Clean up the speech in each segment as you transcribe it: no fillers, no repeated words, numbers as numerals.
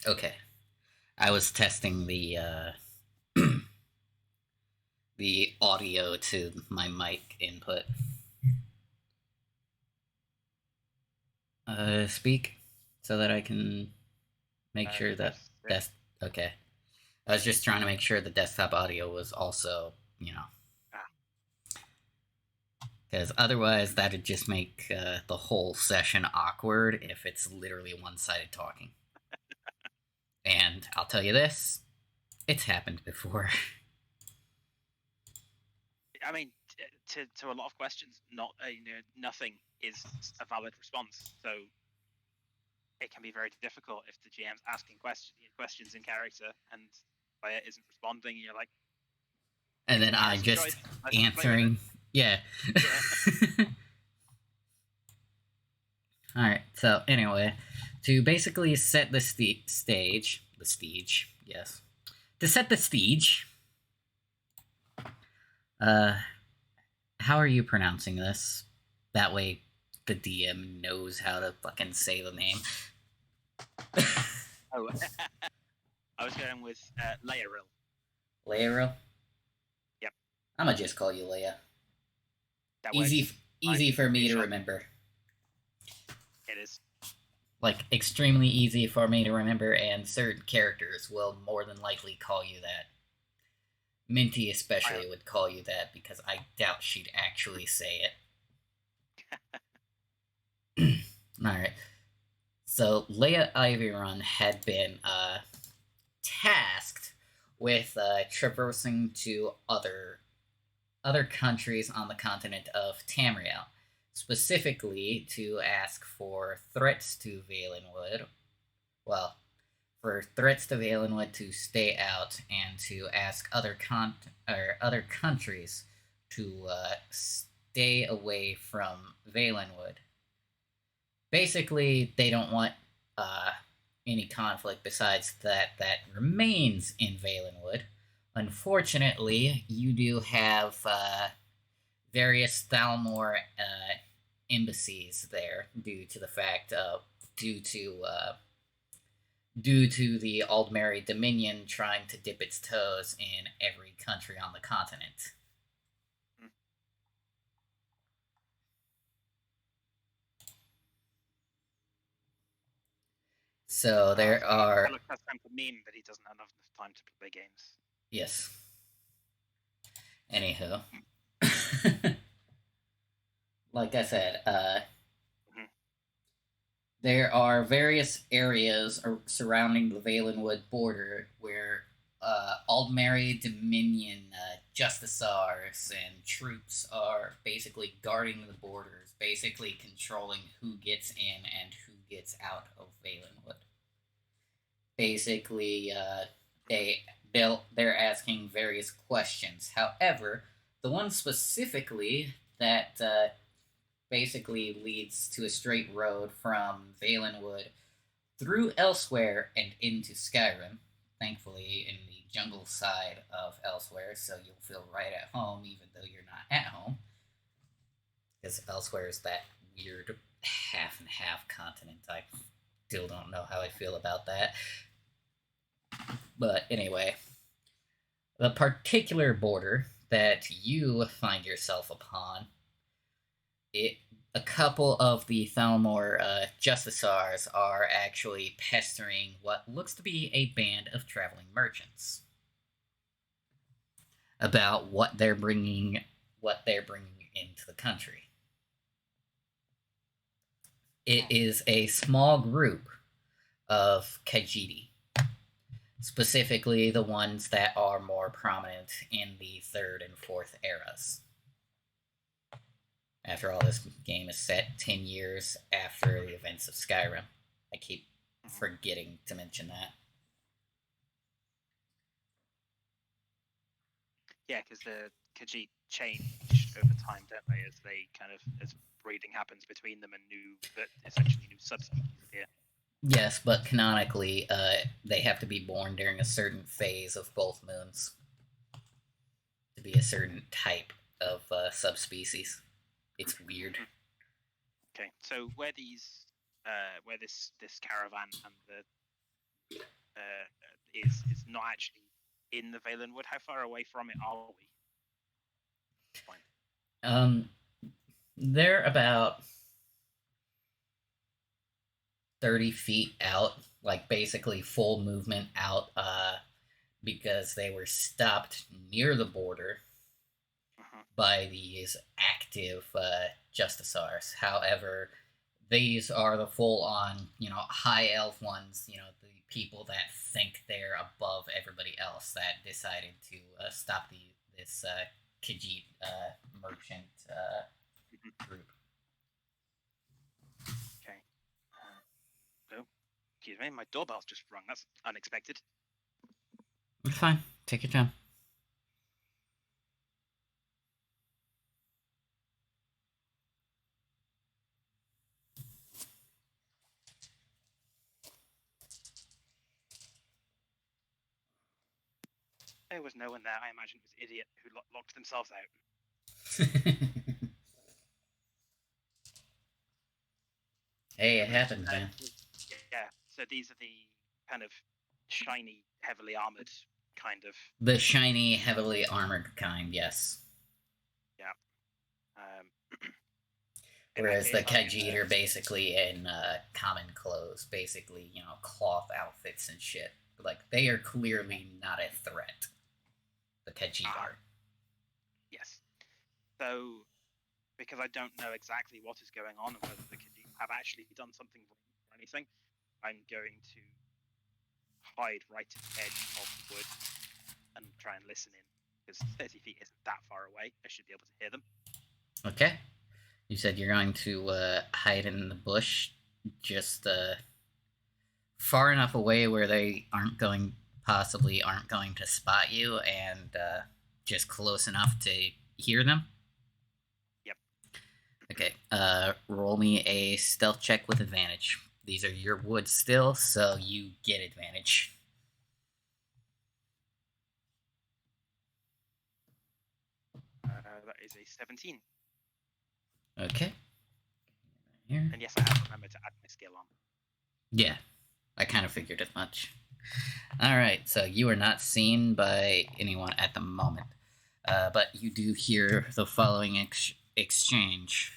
Okay. I was testing the audio to my mic input. Speak so that I can make sure that Yes. that's okay. I was just trying to make sure the desktop audio was also, Ah, because otherwise that'd just make the whole session awkward if it's literally one-sided talking. And I'll tell you this, it's happened before. I mean, to a lot of questions, nothing is a valid response. So it can be very difficult if the GM's asking questions in character and player isn't responding. You're like, And then I I'm enjoyed. just Nice to play with it. answering. Yeah. Yeah. All right. So anyway, to basically set the yes, to set the stage. Uh, how are you pronouncing this? That way, the DM knows how to fucking say the name. Oh, I was going with Laeril. Leia. Yep, I'ma just call you Leia. that Easy, works. easy for Pretty me to sure remember. it is. Like extremely easy for me to remember, and certain characters will more than likely call you that. Minty I, especially would call you that because I doubt she'd actually say it. All right. So Leia Ivyron had been tasked with traversing to other countries on the continent of Tamriel, specifically to ask for threats to Valenwood. Well, for threats to Valenwood to stay out and to ask other countries to stay away from Valenwood. Basically, they don't want uh, any conflict besides that remains in Valenwood. Unfortunately, you do have various Thalmor embassies there due to the fact of due to the Aldmeri Dominion trying to dip its toes in every country on the continent. mm, So there so are Alec has time to meme, but he doesn't have enough time to play games. yes. Anywho, like I said, Mhm. there are various areas surrounding the Valenwood border where Aldmeri Dominion justiciars and troops are basically guarding the borders, basically controlling who gets in and who gets out of Valenwood. Basically, they're asking various questions. However, the one specifically that basically leads to a straight road from Valenwood through Elsewhere and into Skyrim. Thankfully, in the jungle side of Elsewhere, so you'll feel right at home even though you're not at home. Because Elsewhere is that weird half and half continent. I still don't know how I feel about that. But anyway, the particular border that you find yourself upon, it a couple of the Thalmor Justiciars are actually pestering what looks to be a band of traveling merchants about what they're bringing into the country. It is a small group of Khajiit, specifically the ones that are more prominent in the third and fourth eras. After all, this game is set 10 years after the events of Skyrim. I keep Mhm. forgetting to mention that. Yeah, because the Khajiit changed over time, don't they? As breeding happens between them and essentially new subspecies appear. Yes, but canonically, they have to be born during a certain phase of both moons to be a certain type of subspecies. It's weird. Mhm. Okay, so where this caravan and the is not actually in the Valenwood. How far away from it are we? They're about 30 feet out, like basically full movement out, because they were stopped near the border by these active Justicars. However, these are the full-on, high elf ones, the people that think they're above everybody else that decided to stop this Khajiit merchant group. Okay. Oh, excuse me, my doorbell's just rung. That's unexpected. It's fine. Take your time. There was no one there. I imagine it was an idiot who locked themselves out. Hey, it happens, man. Yeah, so these are the kind of shiny, heavily armored kind of... The shiny, heavily armored kind, yes. Yeah. Whereas the Khajiit are basically in common clothes, basically, cloth outfits and shit. Like, they are clearly not a threat. The Khajiit are. Yes. So, because I don't know exactly what is going on and whether the Khajiit have actually done something wrong or anything, I'm going to hide right at the edge of the wood and try and listen in, because 30 feet isn't that far away. I should be able to hear them. Okay. You said you're going to hide in the bush, just far enough away where they possibly aren't going to spot you, and just close enough to hear them? Yep. Okay. Roll me a stealth check with advantage. These are your woods still, so you get advantage. That is a 17. Okay. Here. And yes, I have remembered to add my skill on. Yeah, I kind of figured as much. All right, so you are not seen by anyone at the moment, but you do hear the following exchange.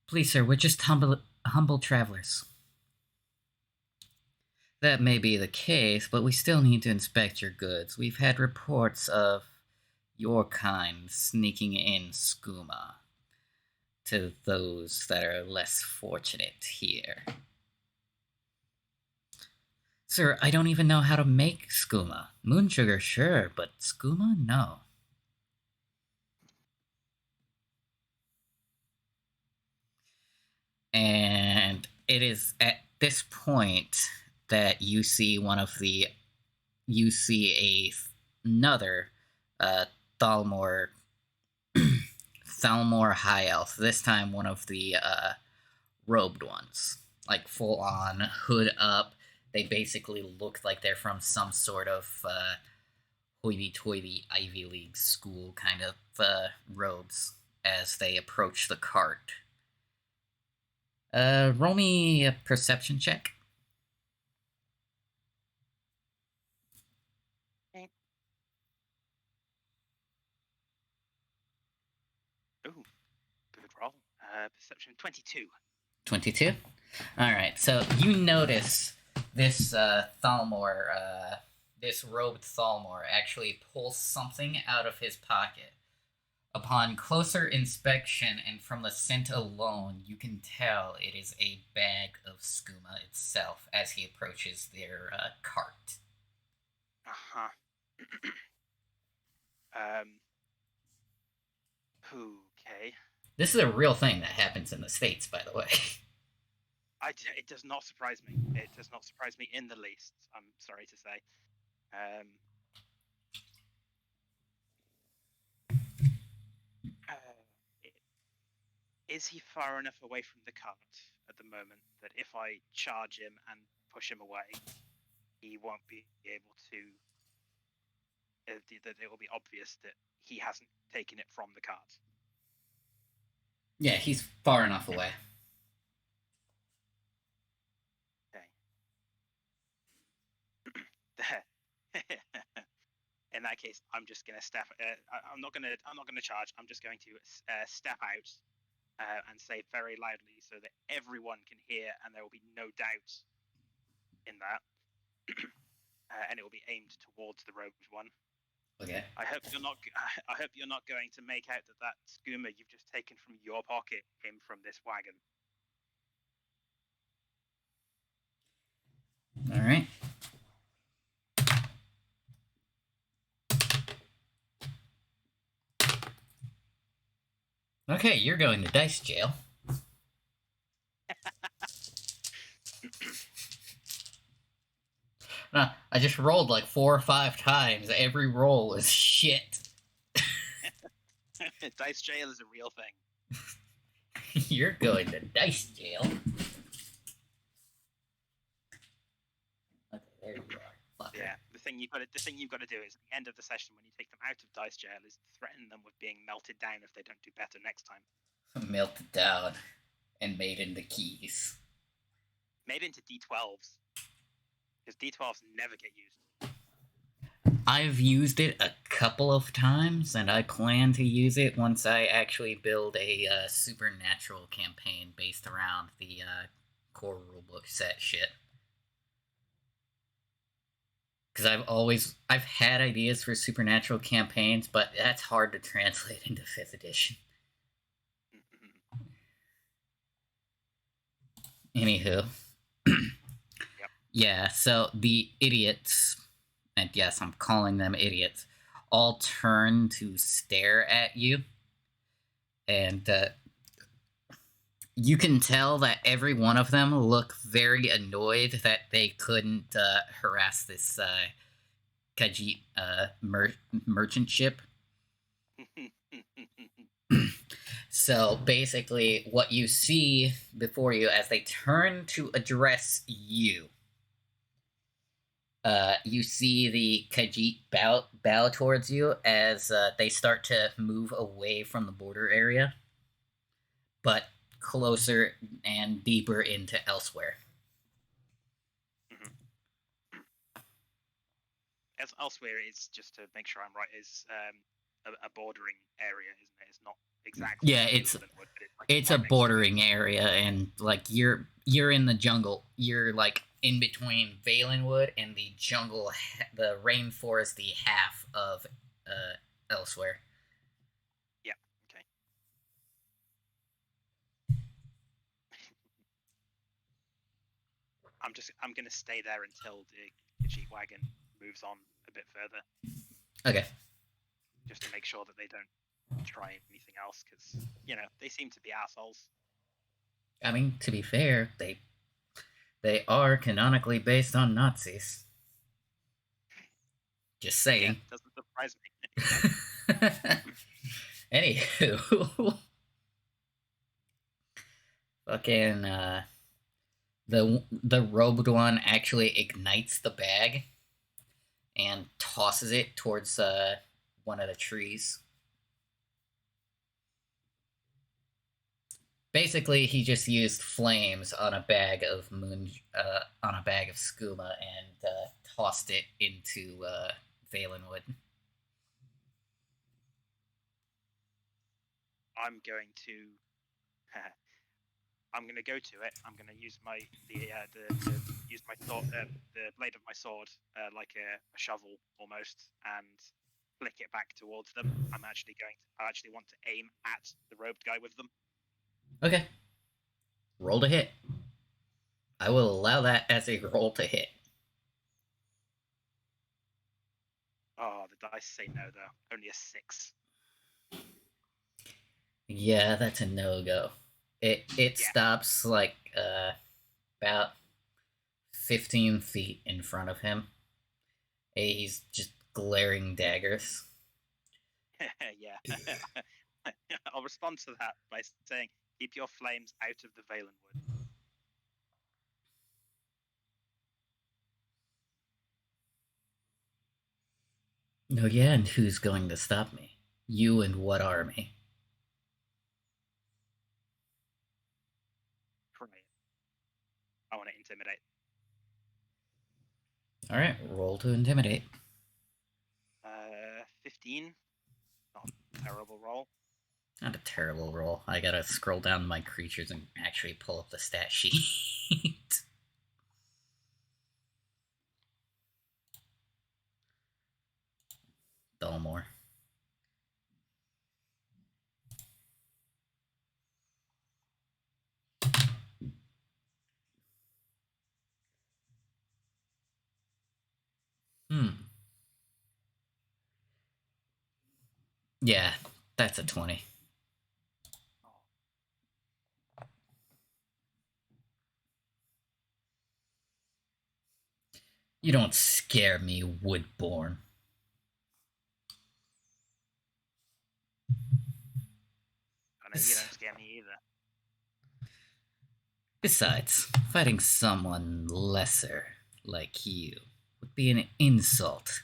Please, sir, we're just humble travelers. That may be the case, but we still need to inspect your goods. We've had reports of your kind sneaking in skooma to those that are less fortunate here. Sir, I don't even know how to make skooma. Moon sugar, sure, but skooma, no. And it is at this point that you see another Thalmor high elf. This time, one of the robed ones, like full on hood up. They basically look like they're from some sort of hoity-toity Ivy League school kind of robes as they approach the cart. Roll me a perception check. Okay. Ooh, good roll. Perception 22. 22? Alright, so you notice this Thalmor, this robed Thalmor, actually pulls something out of his pocket. Upon closer inspection and from the scent alone, you can tell it is a bag of skooma itself as he approaches their cart. Uh-huh. Okay. This is a real thing that happens in the States, by the way. It does not surprise me. It does not surprise me in the least, I'm sorry to say. Is he far enough away from the cart at the moment that if I charge him and push him away, he won't be able to... that it will be obvious that he hasn't taken it from the cart? Yeah, he's far enough away. Okay. that case, I'm just gonna step. I'm not gonna charge. I'm just going to step out and say very loudly so that everyone can hear, and there will be no doubt in that. And it will be aimed towards the robed one. Okay. I hope you're not. I hope you're not going to make out that skooma you've just taken from your pocket came from this wagon. All right. Okay, you're going to dice jail. No, I just rolled like 4 or 5 times. Every roll is shit. Dice jail is a real thing. You're going to dice jail. Okay, there you are. Fucker. Yeah, the thing you've got to do is at the end of the session when you take them out of dice jail is threaten them with being melted down if they don't do better next time. Melted down and made into keys. Made into D12s. Because D12s never get used. I've used it a couple of times, and I plan to use it once I actually build a supernatural campaign based around the core rulebook set shit. Because I've had ideas for supernatural campaigns, but that's hard to translate into 5th edition. Anywho. Yep. Yeah, so the idiots, and yes, I'm calling them idiots, all turn to stare at you. And you can tell that every one of them look very annoyed that they couldn't harass this Khajiit merchant ship. So basically, what you see before you as they turn to address you, you see the Khajiit bow towards you as they start to move away from the border area, but closer and deeper into elsewhere. As elsewhere is, just to make sure I'm right, is a bordering area, isn't it? It's not exactly. Yeah, it's a bordering area, and like you're in the jungle. You're like in between Valenwood and the jungle, the rainforesty half of elsewhere. Yeah. Okay. I'm gonna stay there until the Khajiit wagon moves on a bit further. Okay. Just to make sure that they don't try anything else, because they seem to be assholes. I mean, to be fair, they are canonically based on Nazis. Just saying. Yeah, doesn't surprise me. Anywho, fucking the robed one actually ignites the bag and tosses it towards one of the trees. Basically, he just used flames on a bag of skooma and tossed it into Valenwood. I'm going to go to it. I'm going to use my sword, the blade of my sword, like a shovel almost, and flick it back towards them. I actually want to aim at the robed guy with them. Okay. Roll to hit. I will allow that as a roll to hit. Oh, the dice say no, though. Only a 6. Yeah, that's a no-go. It stops like about 15 feet in front of him. He's just glaring daggers. Yeah. I'll respond to that by saying, keep your flames out of the Valenwood. Oh yeah, and who's going to stop me? You and what army? Try it. I want to intimidate. Alright, roll to intimidate. 15. Not a terrible roll. Not a terrible roll. I gotta scroll down my creatures and actually pull up the stat sheet. Dullmore. Yeah, that's a 20. You don't scare me, Woodborn. I know you don't scare me either. Besides, fighting someone lesser like you would be an insult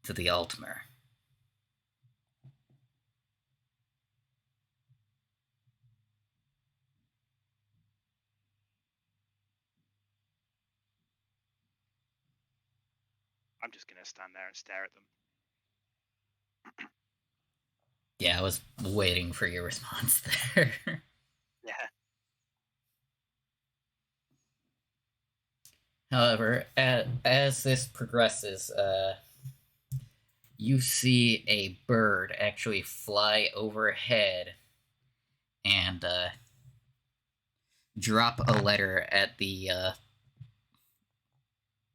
to the Altmer. I'm just gonna stand there and stare at them. Yeah, I was waiting for your response there. Yeah. However, as this progresses, you see a bird actually fly overhead and drop a letter at the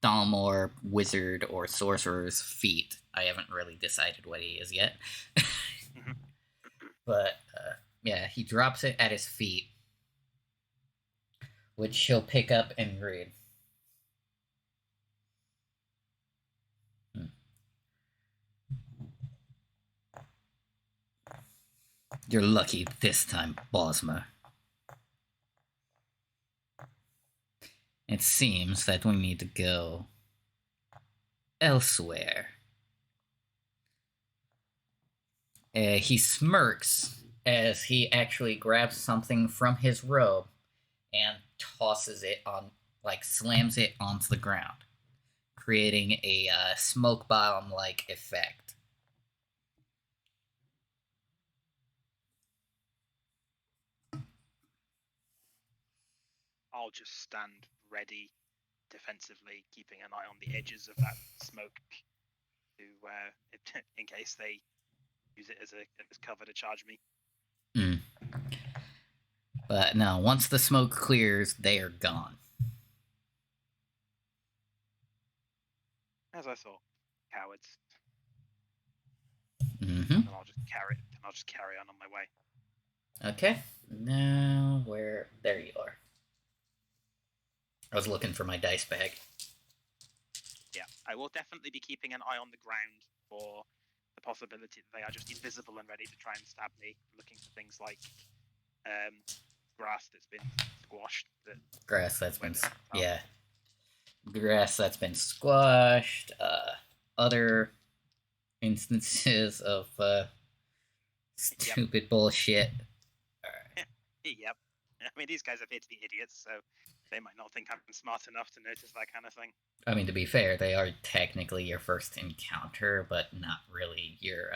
Dalmor wizard or sorcerer's feet. I haven't really decided what he is yet. But yeah, he drops it at his feet, which he'll pick up and read. You're lucky this time, Bosma. It seems that we need to go elsewhere. He smirks as he actually grabs something from his robe and tosses it on, like slams it onto the ground, creating a smoke bomb-like effect. I'll just stand ready defensively, keeping an eye on the edges of that smoke to in case they use it as cover to charge me. But no, once the smoke clears, they are gone. As I thought, cowards. Mm-hmm. And I'll just carry on my way. Okay. Now where? There you are. I was looking for my dice bag. Yeah, I will definitely be keeping an eye on the ground for the possibility that they are just invisible and ready to try and stab me, looking for things like grass that's been squashed. Grass that's been squashed. Other instances of stupid bullshit. Right. Yep. I mean, these guys appear to be idiots, so they might not think I'm smart enough to notice that kind of thing. I mean, to be fair, they are technically your first encounter, but not really your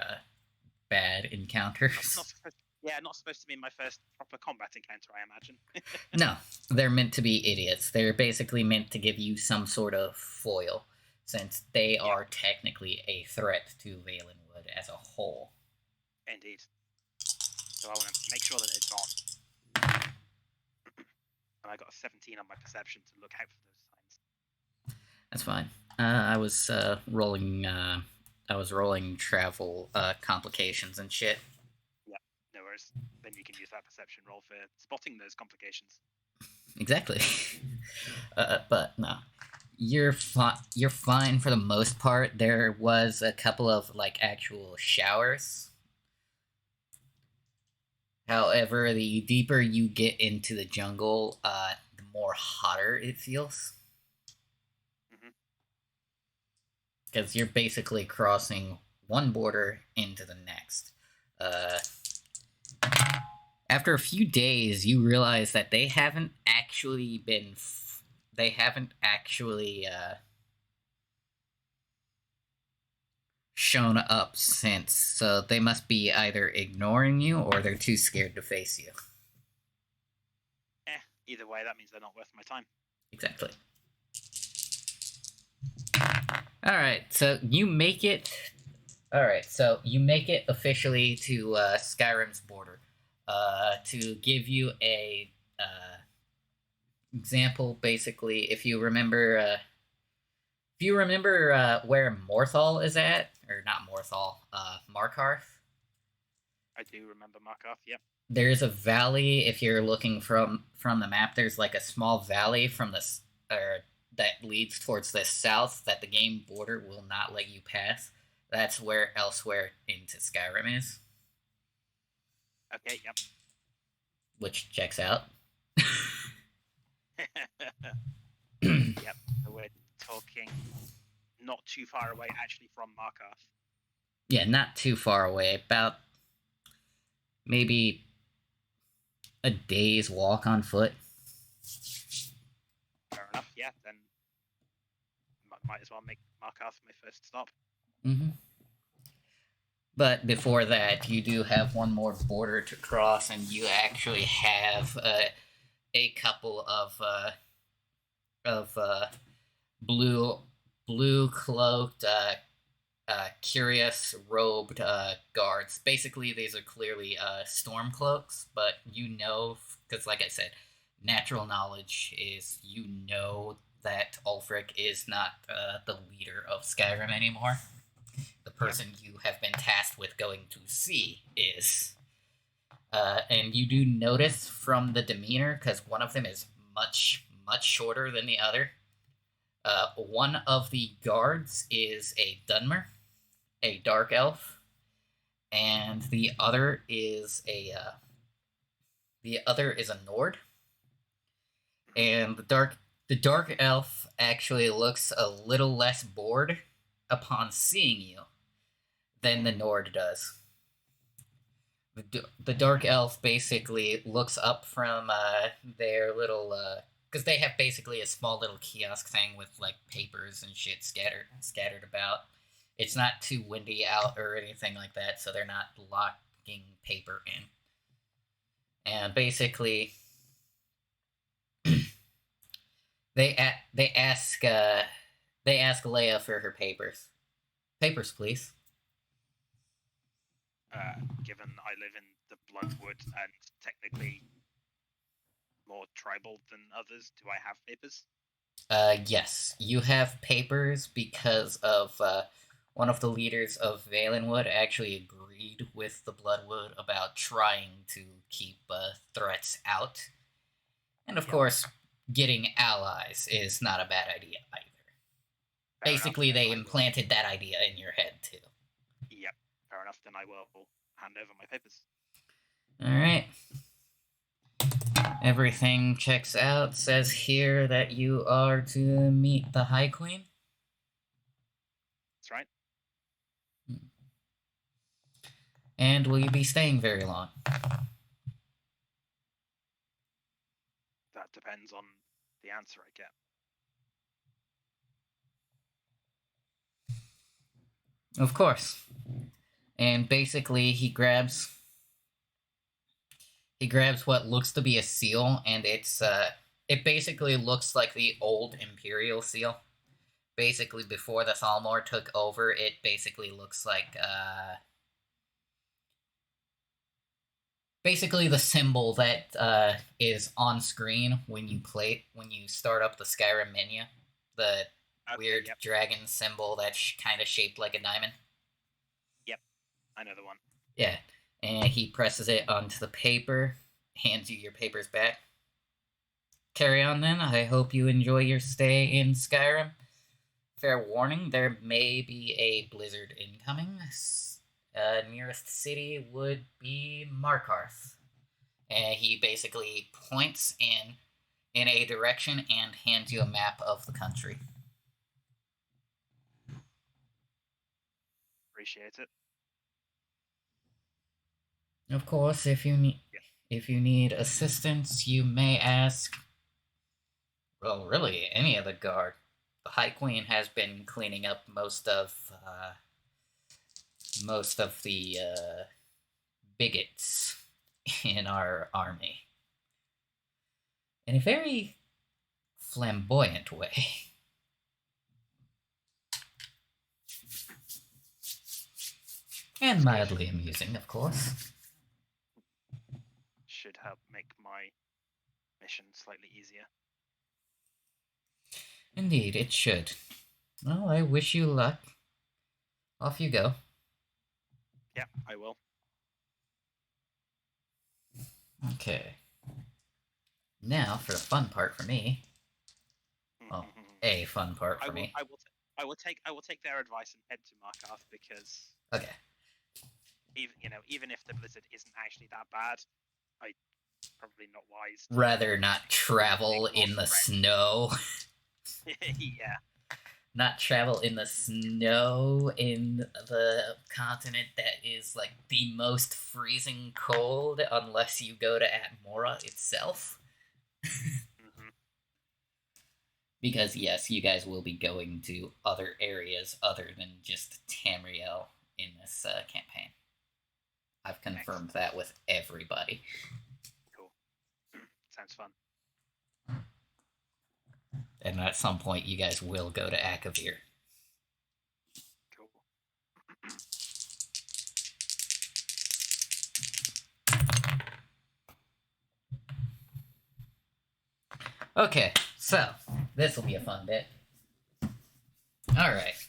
bad encounters. Not supposed to be my first proper combat encounter, I imagine. No, they're meant to be idiots. They're basically meant to give you some sort of foil, since they are technically a threat to Valenwood as a whole. Indeed. So I want to make sure that they're gone. And I got a 17 on my perception to look out for those signs. That's fine. I was rolling. I was rolling travel complications and shit. Yeah, no worries. Then you can use that perception roll for spotting those complications. Exactly. But no, you're fine for the most part. There was a couple of like actual showers. However, the deeper you get into the jungle, the more hotter it feels. Because you're basically crossing one border into the next. After a few days, you realize that they haven't actually shown up since, so they must be either ignoring you or they're too scared to face you. Either way, that means they're not worth my time. Exactly. Alright, so you make it. Alright, so you make it officially to Skyrim's border. To give you a example, basically, if you remember where Morthal is at, or not Morthal, Markarth. I do remember Markarth. Yep. There's a valley. If you're looking from the map, there's like a small valley from the that leads towards the south that the game border will not let you pass. That's where elsewhere into Skyrim is. Okay. Yep. Which checks out. Yep. So we're talking not too far away, actually, from Markarth. Yeah, not too far away. About maybe a day's walk on foot. Fair enough. Yeah. Then might as well make Markarth my first stop. Mm-hmm. But before that, you do have one more border to cross, and you actually have a couple of blue cloaked, curious robed guards. Basically, these are clearly storm cloaks, but you know, because like I said, natural knowledge is that Ulfric is not the leader of Skyrim anymore. The person you have been tasked with going to see is. And you do notice from the demeanor, because one of them is much, much shorter than the other. One of the guards is a Dunmer, a dark elf, and the other is a Nord. And the dark elf actually looks a little less bored upon seeing you than the Nord does. The dark elf basically looks up from their little because they have basically a small little kiosk thing with like papers and shit scattered about. It's not too windy out or anything like that, so they're not locking paper in. And basically, they ask Leia for her papers. Papers, please. Given I live in the Bloodwood and technically more tribal than others, do I have papers? Yes, you have papers because of one of the leaders of Valenwood actually agreed with the Bloodwood about trying to keep threats out. And of course, getting allies is not a bad idea either. Fair Basically, enough, they implanted that idea in your head, too. Yep, fair enough. Then I will hand over my papers. Alright. Everything checks out. Says here that you are to meet the High Queen. That's right. And will you be staying very long? That depends on the answer I get. Of course. And basically, he grabs what looks to be a seal, and it basically looks like the old Imperial seal. Basically, before the Thalmor took over, it basically looks like basically the symbol that is on screen when you start up the Skyrim menu. The weird dragon symbol that's kind of shaped like a diamond. Yep, I know the one. Yeah, and he presses it onto the paper, hands you your papers back. Carry on then. I hope you enjoy your stay in Skyrim. Fair warning, there may be a blizzard incoming. Nearest city would be Markarth. And he basically points in a direction and hands you a map of the country. Appreciate it. Of course, if you need assistance, you may ask. Well, really, any of the guard. The High Queen has been cleaning up most of most of the bigots in our army in a very flamboyant way. And mildly amusing, of course. Should help make my mission slightly easier. Indeed, it should. Well, I wish you luck. Off you go. Yeah, I will. Okay. Now for the fun part for me. Well, a fun part for me. I will take their advice and head to Markarth because Okay. Even if the blizzard isn't actually that bad, I probably not wise. Rather not travel in the snow. Yeah. Not travel in the snow in the continent that is like the most freezing cold unless you go to Atmora itself. Because yes, you guys will be going to other areas other than just Tamriel in this campaign. I've confirmed that with everybody. Cool. Sounds fun. And at some point, you guys will go to Akavir. Cool. Okay, so this will be a fun bit. Alright.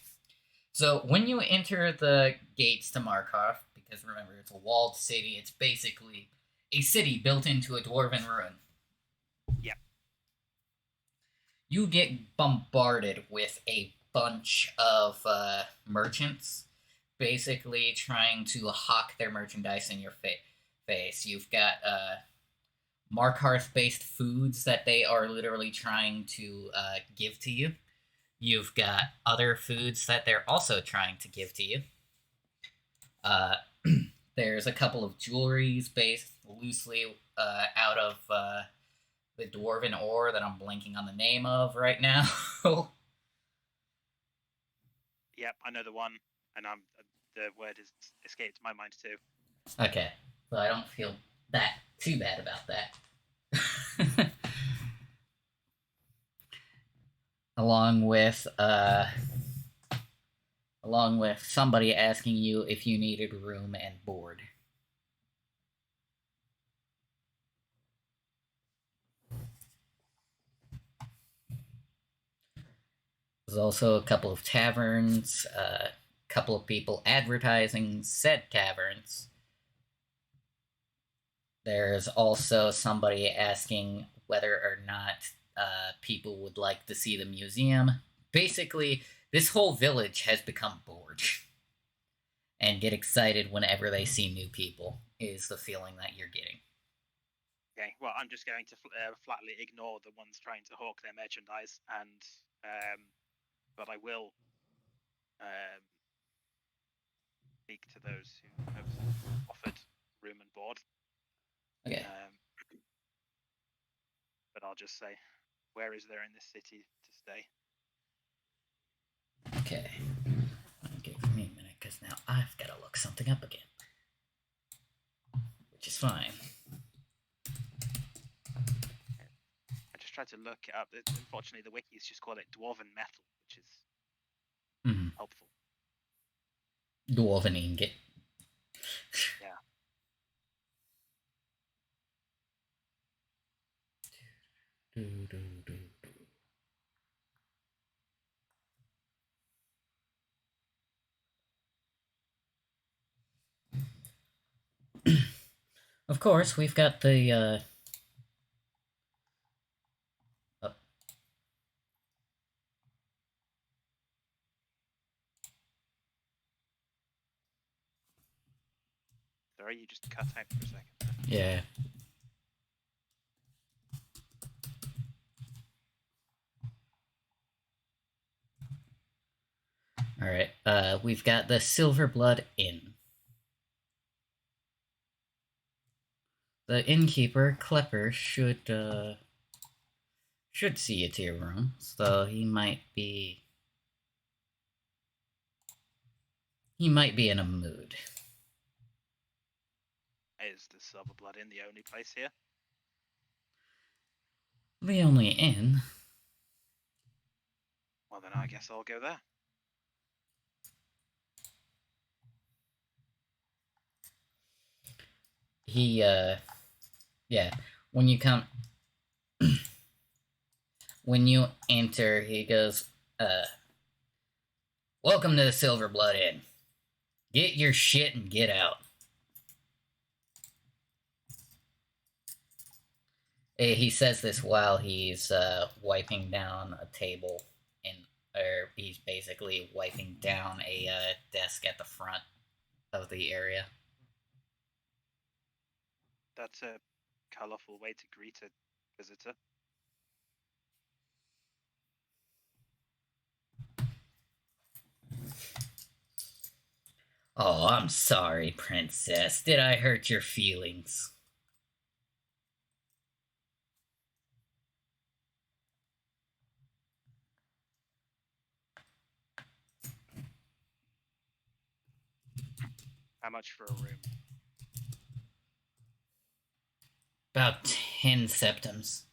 So when you enter the gates to Markarth, because remember, it's a walled city, it's basically a city built into a dwarven ruin. Yep. You get bombarded with a bunch of merchants, basically trying to hawk their merchandise in your face. You've got Markarth-based foods that they are literally trying to give to you. You've got other foods that they're also trying to give to you. There's a couple of jewelries based loosely out of the dwarven ore that I'm blanking on the name of right now. Yep, I know the one, and the word has escaped my mind too. Okay, so I don't feel that too bad about that. along with somebody asking you if you needed room and board. There's also a couple of taverns, a couple of people advertising said taverns. There's also somebody asking whether or not people would like to see the museum. Basically, this whole village has become bored and get excited whenever they see new people, is the feeling that you're getting. Okay, well, I'm just going to flatly ignore the ones trying to hawk their merchandise, and but I will speak to those who have offered room and board. Okay. But I'll just say, where is there in this city to stay? Okay. Give me a minute, because now I've got to look something up again. Which is fine. I just tried to look it up. Unfortunately, the wikis just call it dwarven metal, which is helpful. Dwarven ingot. Yeah. Of course, we've got the Sorry, you just cut out for a second. Yeah. Alright, we've got the Silverblood Inn. The innkeeper, Klepper, should see you to your room, so he might be He might be in a mood. Is the Silver Blood Inn the only place here? The only inn. Well, then I guess I'll go there. He, yeah. When you come, when you enter, he goes, welcome to the Silver Blood Inn. Get your shit and get out. He says this while he's wiping down a table, or he's basically wiping down a desk at the front of the area. That's a colourful way to greet a visitor. Oh, I'm sorry, Princess. Did I hurt your feelings? How much for a room? About 10 septums.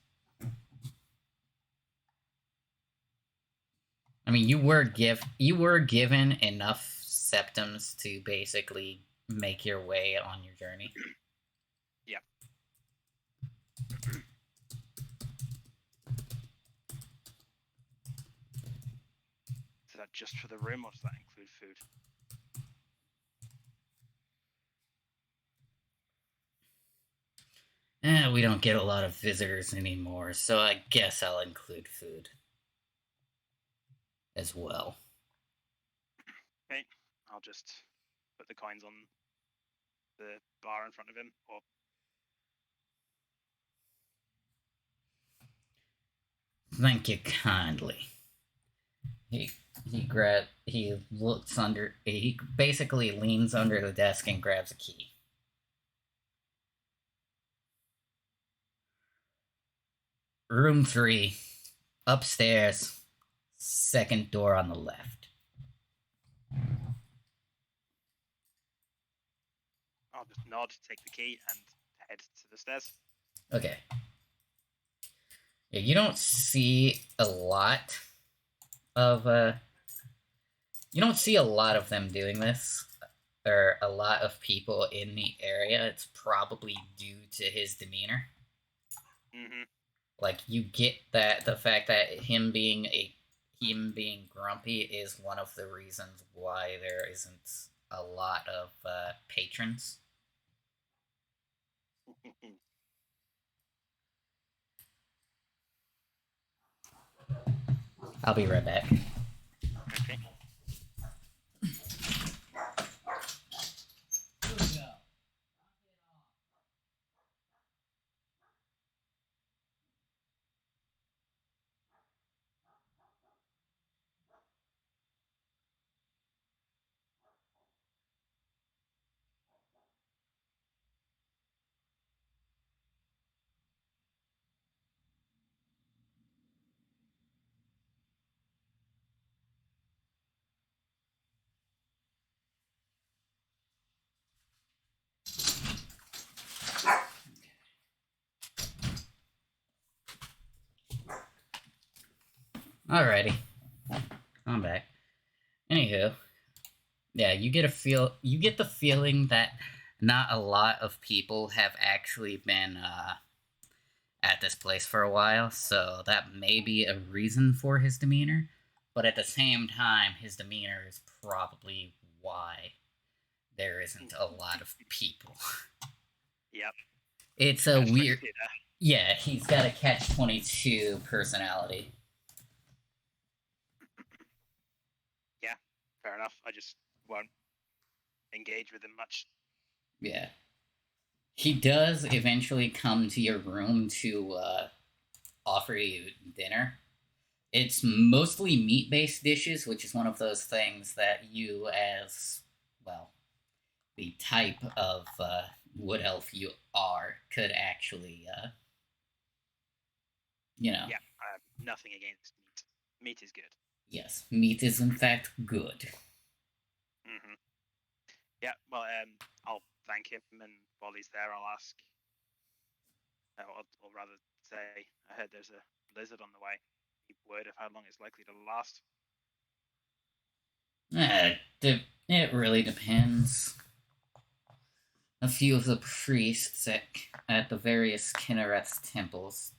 I mean, you were given enough septums to basically make your way on your journey. Yeah. Is that just for the room, or does that include food? We don't get a lot of visitors anymore, so I guess I'll include food as well. Okay, I'll just put the coins on the bar in front of him, or Thank you kindly. He looks under. He basically leans under the desk and grabs a key. Room 3, upstairs, second door on the left. I'll just nod, take the key, and head to the stairs. Okay. Yeah, you don't see a lot of you don't see a lot of them doing this, or a lot of people in the area. It's probably due to his demeanor. Mm-hmm. Like, you get that the fact that him being grumpy is one of the reasons why there isn't a lot of patrons. I'll be right back. Okay. Alrighty, I'm back. Anywho, yeah, you get the feeling that not a lot of people have actually been at this place for a while, so that may be a reason for his demeanor. But at the same time, his demeanor is probably why there isn't a lot of people. Yep. It's a weird. Yeah, he's got a catch-22 personality. Yeah, fair enough. I just won't engage with him much. Yeah. He does eventually come to your room to offer you dinner. It's mostly meat-based dishes, which is one of those things that you, as, well, the type of wood elf you are, could actually, you know. Yeah, I have nothing against meat. Meat is good. Yes, meat is in fact good. Mm-hmm. Yeah, well, I'll thank him, and while he's there, I'll ask, or rather say, I heard there's a blizzard on the way. Any word of how long it's likely to last? It really depends. A few of the priests at the various Kinnereth's temples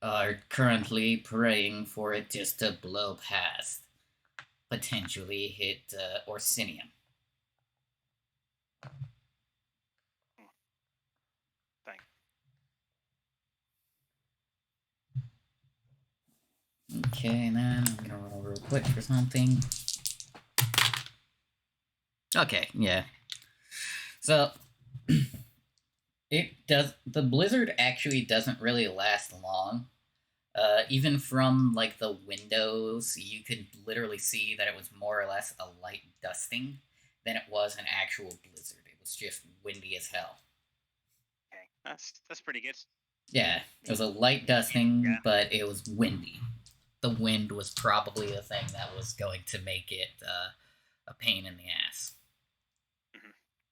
are currently praying for it just to blow past, potentially hit Orsinium. Thank. Okay, then I'm gonna roll real quick for something. Okay, yeah. So the blizzard actually doesn't really last long. Even from like the windows, you could literally see that it was more or less a light dusting than it was an actual blizzard. It was just windy as hell. Okay, that's pretty good. Yeah, it was a light dusting, but it was windy. The wind was probably the thing that was going to make it a pain in the ass. Mm-hmm.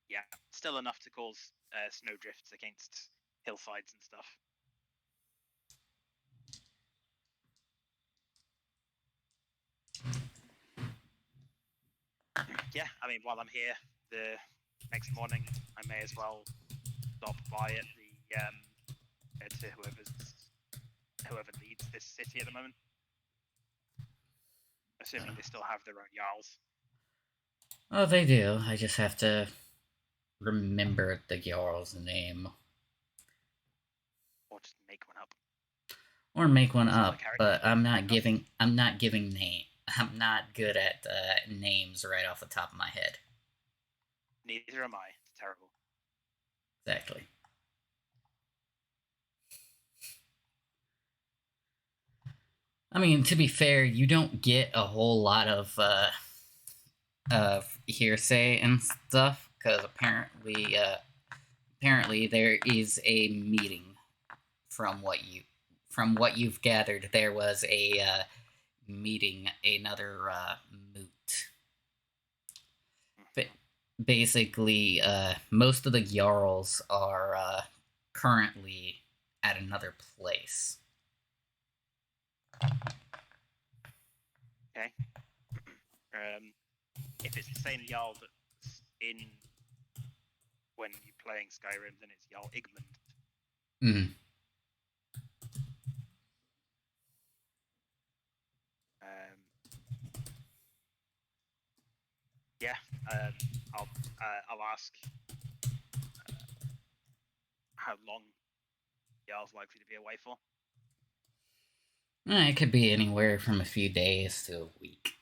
Yeah, still enough to cause snow drifts against hillsides and stuff. Yeah, I mean, while I'm here, the next morning, I may as well stop by at the to whoever leads this city at the moment. Assuming they still have their own jarls. Oh, they do. I just have to remember the Jarl's name. Or just make one up. Or make one up, but I'm not giving name. I'm not good at names right off the top of my head. Neither am I. It's terrible. Exactly. I mean, to be fair, you don't get a whole lot of hearsay and stuff because apparently there is a meeting. From what you've gathered, there was a meeting, another moot. But basically, most of the Jarls are currently at another place. Okay. If it's the same Jarl that's in when you're playing Skyrim, then it's Jarl Igmund. Mm. Yeah, I'll ask how long Jarl's likely to be away for. It could be anywhere from a few days to a week.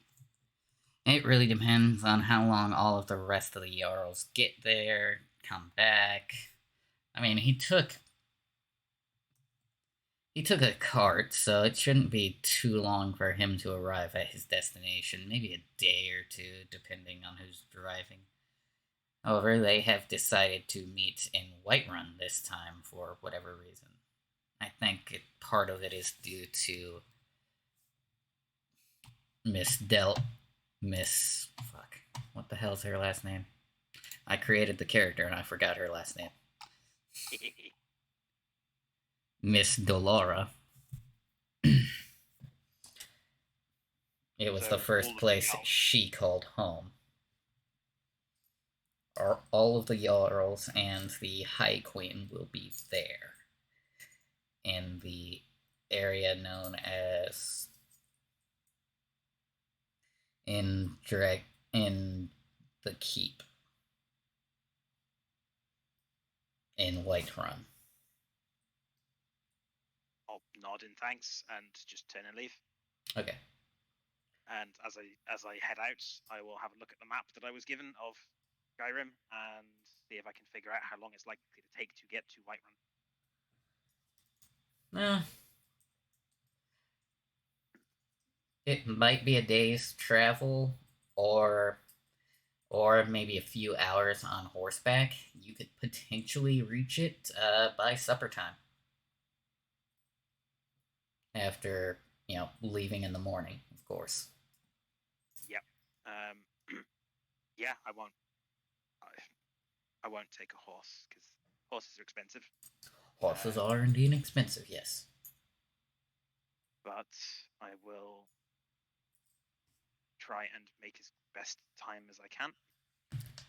It really depends on how long all of the rest of the Jarls get there, come back. I mean, he took a cart, so it shouldn't be too long for him to arrive at his destination. Maybe a day or two, depending on who's driving. However, they have decided to meet in Whiterun this time for whatever reason. I think part of it is due to Fuck. What the hell's her last name? I created the character and I forgot her last name. Miss Dolora. It was the first place she called home. All of the Jarls and the High Queen will be there in the area known as in the Keep in Whiterun. I'll nod in thanks and just turn and leave. Okay. And as I head out, I will have a look at the map that I was given of Skyrim and see if I can figure out how long it's likely to take to get to Whiterun. It might be a day's travel, or maybe a few hours on horseback. You could potentially reach it by supper time. After leaving in the morning, of course. Yep. Yeah, I won't. I won't take a horse because horses are expensive. Horses are indeed expensive, yes. But I will try and make as best time as I can.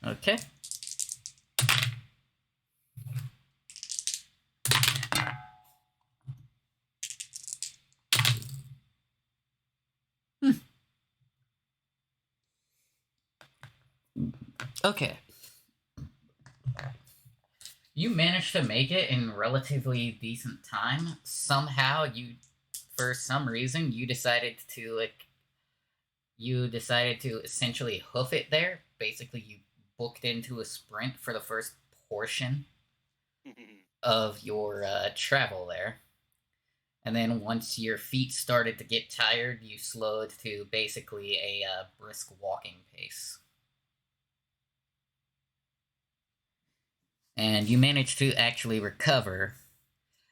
Okay. Okay. You managed to make it in relatively decent time. Somehow for some reason, you decided to essentially hoof it there. Basically, you booked into a sprint for the first portion of your travel there. And then once your feet started to get tired, you slowed to basically a brisk walking pace. And you managed to actually recover.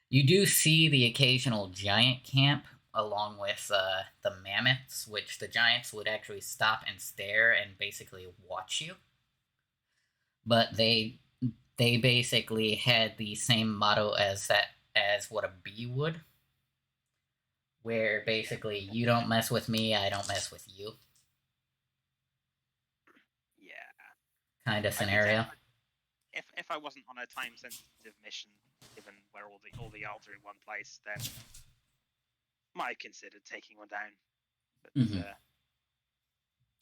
You do see the occasional giant camp along with the mammoths, which the giants would actually stop and stare and basically watch you. But they basically had the same motto as what a bee would, where basically you don't mess with me, I don't mess with you. Yeah. Kind of I'd be scenario. if I wasn't on a time sensitive mission, given where all the yards are in one place, then might have considered taking one down. But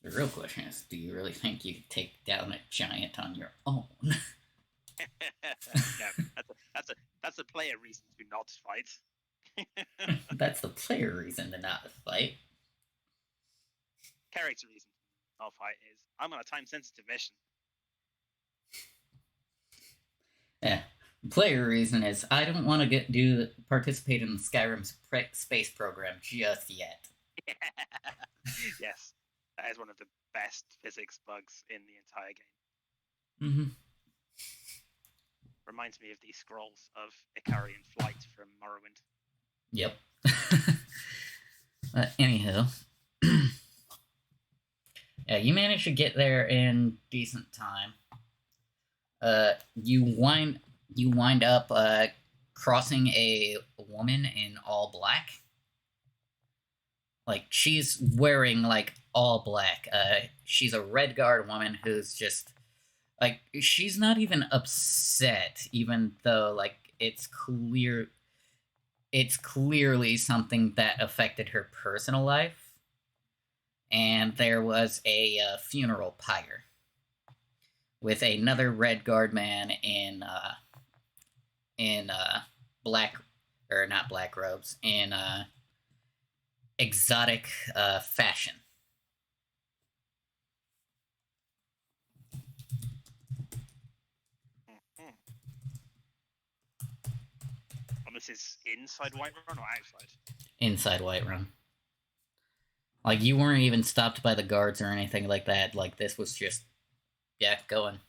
the real question is, do you really think you could take down a giant on your own? no, that's a player reason to not fight. That's the player reason to not fight. Character reason to not fight is I'm on a time sensitive mission. Yeah. Player reason is I don't want to participate in the Skyrim space program just yet. Yes, that is one of the best physics bugs in the entire game. Mm-hmm. Reminds me of the scrolls of Icarian Flight from Morrowind. Yep. Anyhow, yeah, you managed to get there in decent time. You wind up crossing a woman in all black. Like, she's wearing like all black. She's a Red Guard woman who's just like, she's not even upset, even though like it's clearly something that affected her personal life. And there was a funeral pyre with another Red Guard man in black, or not black robes, in exotic fashion. Mm-hmm. And this is inside Whiterun or outside? Inside Whiterun. Like, you weren't even stopped by the guards or anything like that. Like, this was just, yeah, going.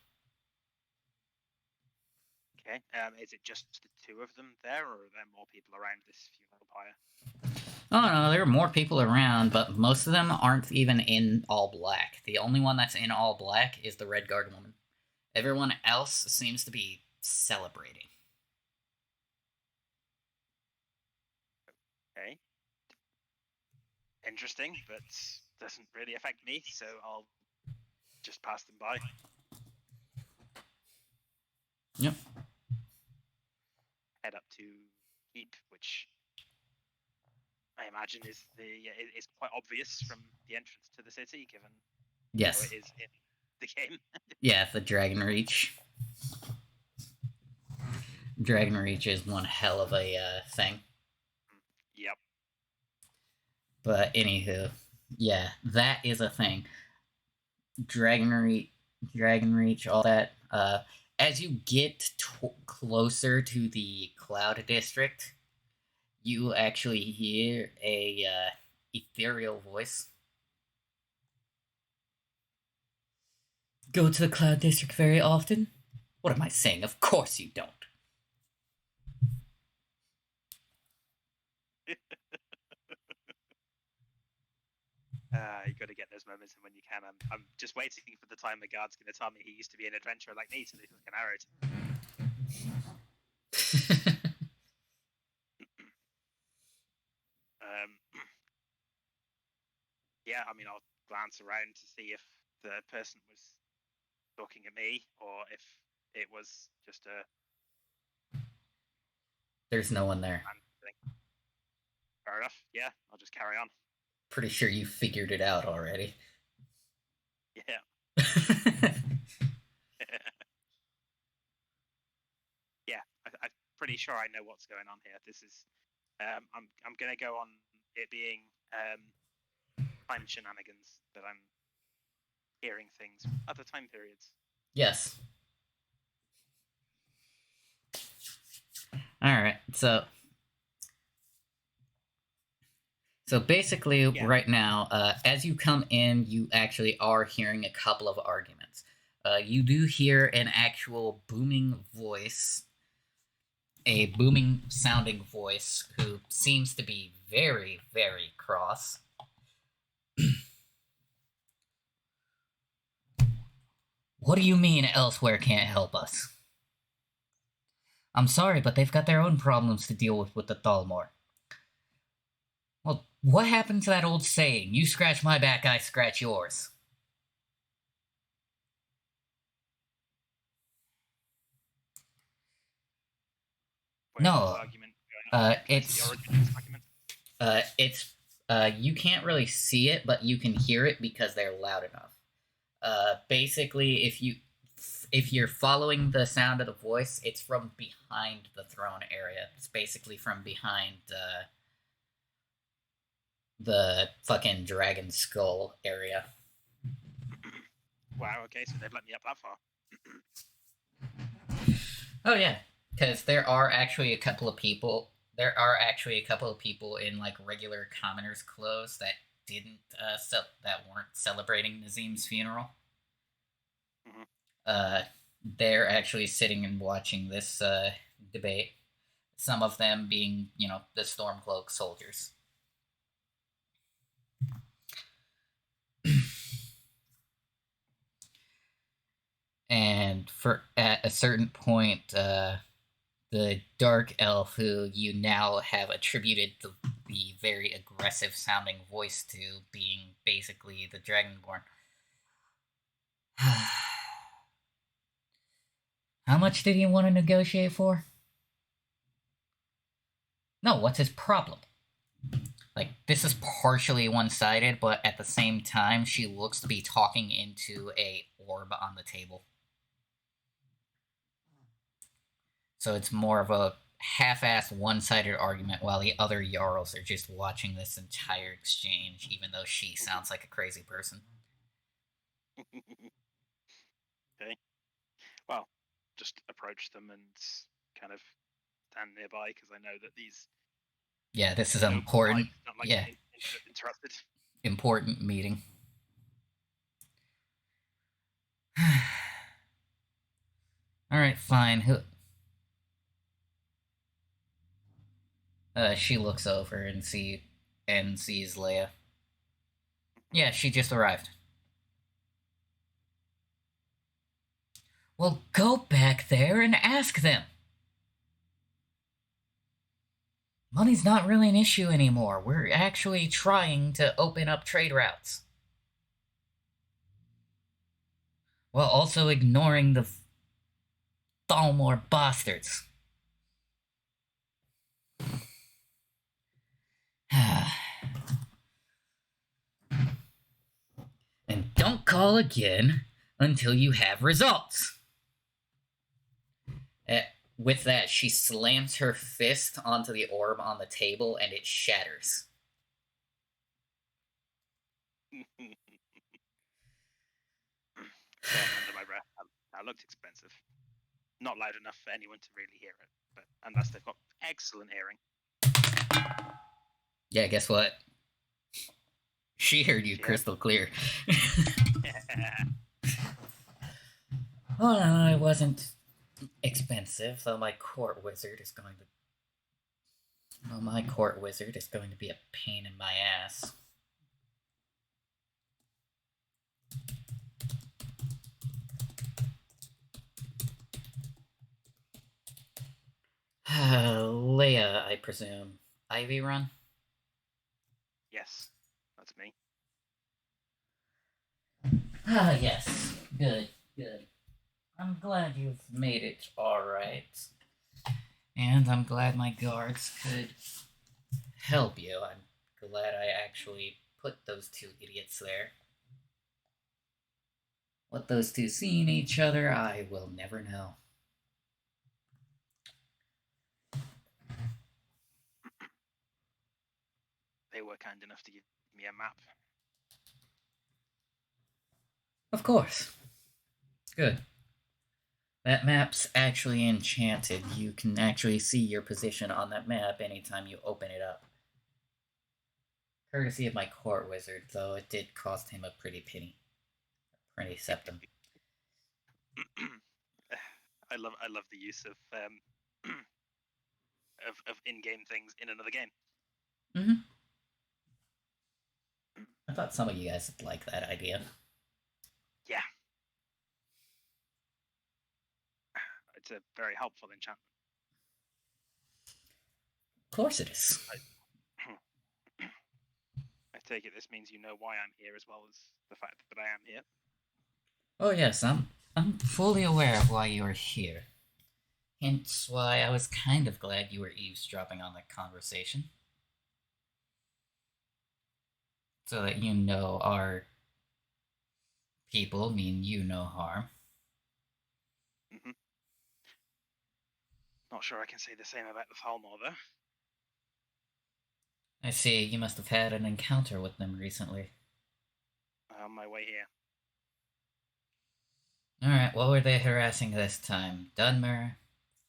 Okay. Is it just the two of them there, or are there more people around this funeral pyre? Oh no, there are more people around, but most of them aren't even in all black. The only one that's in all black is the Red Guard woman. Everyone else seems to be celebrating. Okay. Interesting, but doesn't really affect me, so I'll just pass them by. Yep. Head up to Keep, which I imagine is quite obvious from the entrance to the city, given Yes. how it is in the game. Yeah, the Dragon Reach. Dragon Reach is one hell of a thing. Yep. But anywho, yeah, that is a thing. Dragon Reach, all that. As you get closer to the Cloud District, you actually hear a ethereal voice. Go to the Cloud District very often? What am I saying? Of course you don't. You got to get those moments in when you can. I'm just waiting for the time the guard's going to tell me he used to be an adventurer like me, so they can arrow it. Yeah, I mean, I'll glance around to see if the person was talking at me or if it was just a. There's no one there. Thing. Fair enough. Yeah, I'll just carry on. Pretty sure you figured it out already. Yeah. Yeah, I'm pretty sure I know what's going on here. This is, I'm gonna go on it being time shenanigans that I'm hearing things from other time periods. Yes. All right. So basically, Yeah. right now, as you come in, you actually are hearing a couple of arguments. You do hear an actual booming voice, a booming sounding voice who seems to be very, very cross. What do you mean elsewhere can't help us? I'm sorry, but they've got their own problems to deal with the Thalmor. Well, what happened to that old saying? You scratch my back, I scratch yours. No, it's you can't really see it, but you can hear it because they're loud enough. Basically, if you're following the sound of the voice, it's from behind the throne area. It's basically from behind the fucking dragon skull area. Wow. Okay, so they've let me up that far. Oh yeah, because there are actually a couple of people. There are actually a couple of people in like regular commoners' clothes that didn't that weren't celebrating Nazim's funeral. Mm-hmm. They're actually sitting and watching this debate. Some of them being, the Stormcloak soldiers. And at a certain point, the dark elf who you now have attributed the very aggressive sounding voice to being basically the Dragonborn. How much did he want to negotiate for? No, what's his problem? Like, this is partially one-sided, but at the same time, she looks to be talking into a orb on the table. So it's more of a half-assed, one-sided argument, while the other Jarls are just watching this entire exchange, even though she sounds like a crazy person. Okay. Well, just approach them and kind of stand nearby because I know that these. Yeah, this is important. Yeah. Interrupted. Important meeting. All right, fine. Who? She looks over and sees Leia. Yeah, she just arrived. Well, go back there and ask them. Money's not really an issue anymore. We're actually trying to open up trade routes. While also ignoring the Thalmor bastards. And don't call again until you have results. With that, she slams her fist onto the orb on the table and it shatters. Under my breath. That looked expensive. Not loud enough for anyone to really hear it, but unless they've got excellent hearing. Yeah, guess what? She heard you crystal clear. Oh no, it wasn't expensive, though my court wizard is going to... Well, my court wizard is going to be a pain in my ass. Leia, I presume. Ivy Run? Yes, that's me. Ah, yes. Good, good. I'm glad you've made it alright. And I'm glad my guards could help you. I'm glad I actually put those two idiots there. What those two see in each other, I will never know. They were kind enough to give me a map. Of course. Good. That map's actually enchanted. You can actually see your position on that map anytime you open it up. Courtesy of my court wizard, though it did cost him a pretty penny. A pretty septum. I love the use of in-game things in another game. Mm-hmm. I thought some of you guys would like that idea. Yeah. It's a very helpful enchantment. Of course it is. I take it this means you know why I'm here as well as the fact that I am here. Oh yes, I'm fully aware of why you are here. Hence why I was kind of glad you were eavesdropping on the conversation. So that you know our people mean you no harm. Mm-hmm. Not sure I can say the same about the Thalmor, though. I see you must have had an encounter with them recently. On my way here. Alright, what were they harassing this time? Dunmer?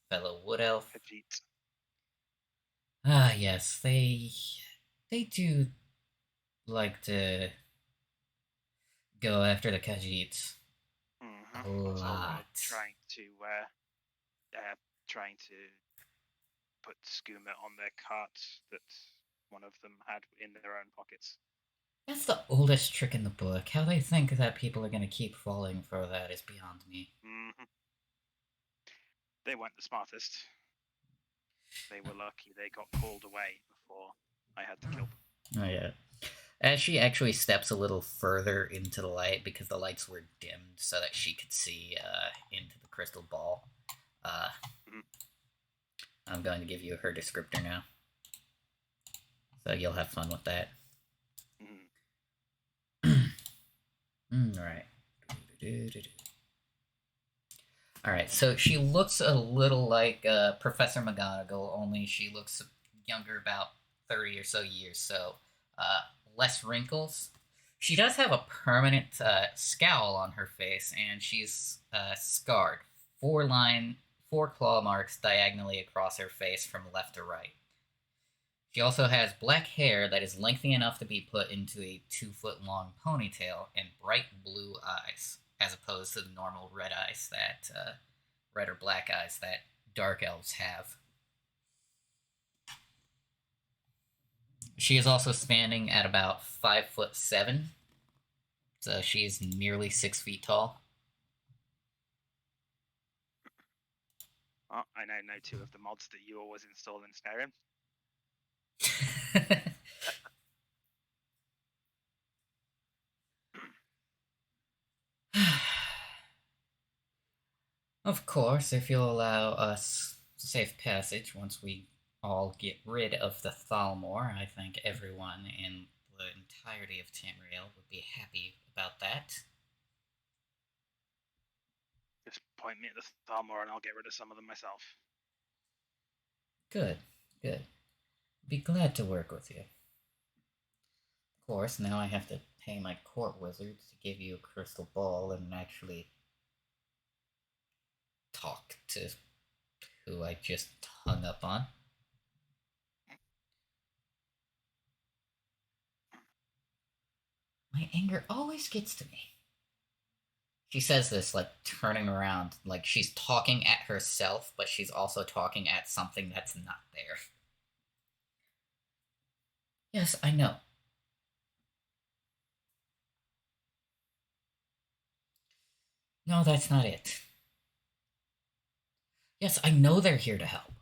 Fellow wood elf? Khajiit. Ah, yes, they do like to go after the Khajiits. Mm-hmm. A Also, lot. trying to put skooma on their cart that one of them had in their own pockets. That's the oldest trick in the book. How they think that people are going to keep falling for that is beyond me. Mm-hmm. They weren't the smartest. They were lucky they got called away before I had to kill them. Oh, yeah. As she actually steps a little further into the light because the lights were dimmed so that she could see into the crystal ball, mm-hmm. I'm going to give you her descriptor now. So you'll have fun with that. Alright. Alright, so she looks a little like Professor McGonagall, only she looks younger, about 30 or so years, so less wrinkles. She does have a permanent scowl on her face, and she's scarred. Four claw marks diagonally across her face from left to right. She also has black hair that is lengthy enough to be put into a 2-foot-long ponytail and bright blue eyes, as opposed to the normal red eyes that, red or black eyes that dark elves have. She is also standing at about 5'7", so she's nearly 6 feet tall. Well, I now know 2 of the mods that you always install in Skyrim. Of course, if you'll allow us safe passage once we all get rid of the Thalmor, I think everyone in the entirety of Tamriel would be happy about that. Just point me at the Thalmor and I'll get rid of some of them myself. Good, good. Be glad to work with you. Of course, now I have to pay my court wizards to give you a crystal ball and actually talk to who I just hung up on. My anger always gets to me. She says this, like, turning around, like she's talking at herself, but she's also talking at something that's not there. Yes, I know. No, that's not it. Yes, I know they're here to help.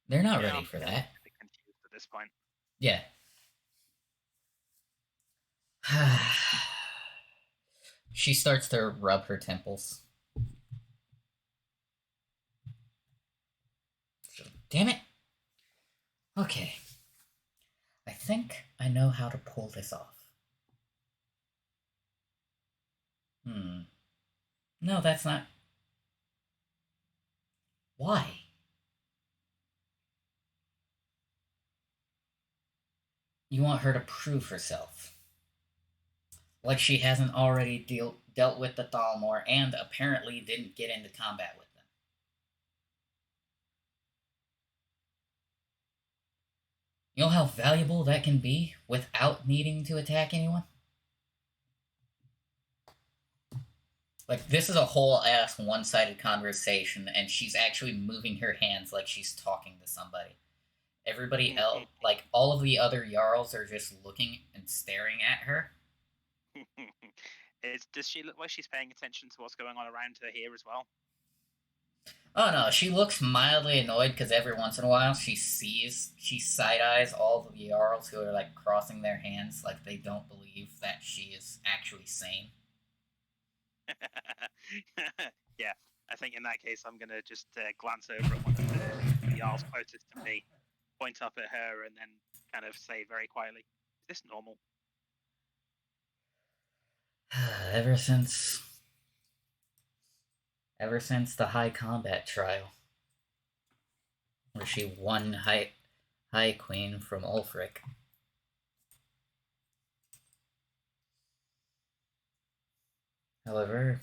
They're not Yeah, ready I'm for getting that. a bit confused at this point. Yeah. She starts to rub her temples. Damn it. Okay. I think I know how to pull this off. No, that's not. Why? You want her to prove herself. Like she hasn't already dealt with the Thalmor and apparently didn't get into combat with them. You know how valuable that can be without needing to attack anyone? Like, this is a whole ass one sided conversation, and she's actually moving her hands like she's talking to somebody. Everybody else, like, all of the other Jarls are just looking and staring at her. Does she look like she's paying attention to what's going on around her here as well? Oh no, she looks mildly annoyed because every once in a while she side eyes all the Jarls who are like crossing their hands like they don't believe that she is actually sane. Yeah, I think in that case I'm gonna just glance over at one of the Jarls closest to me, point up at her, and then kind of say very quietly, "Is this normal?" ever since ever since the high combat trial, where she won High Queen from Ulfric. However,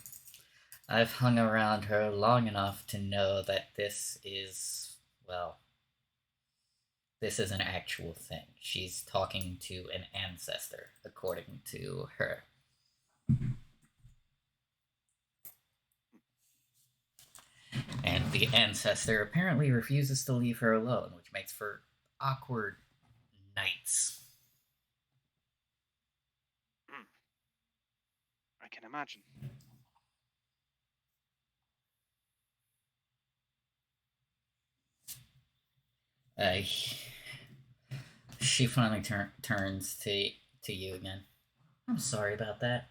I've hung around her long enough to know that this is an actual thing. She's talking to an ancestor, according to her. And the ancestor apparently refuses to leave her alone, which makes for awkward nights. I can imagine. Uh, she finally turns to you again. I'm sorry about that.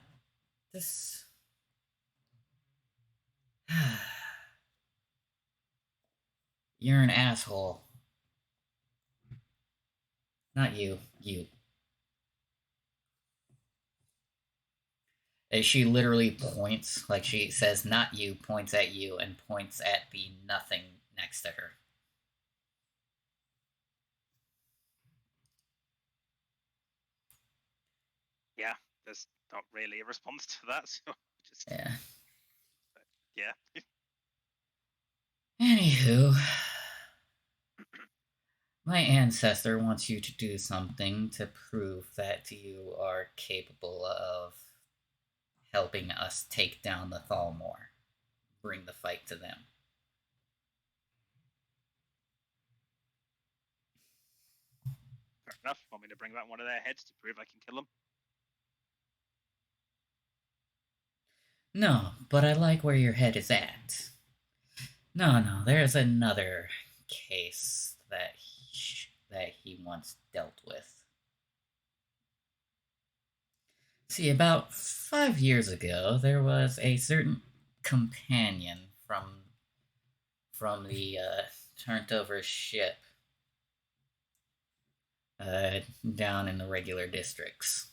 This. You're an asshole. Not you. You. She literally points, like she says, not you, points at you, and points at the nothing next to her. Yeah, there's not really a response to that, so just Yeah. yeah. Anywho, my ancestor wants you to do something to prove that you are capable of helping us take down the Thalmor. Bring the fight to them. Fair enough. Want me to bring back one of their heads to prove I can kill them? No, but I like where your head is at. No, there's another case that he once dealt with. See, about 5 years ago, there was a certain companion from the turned over ship down in the regular districts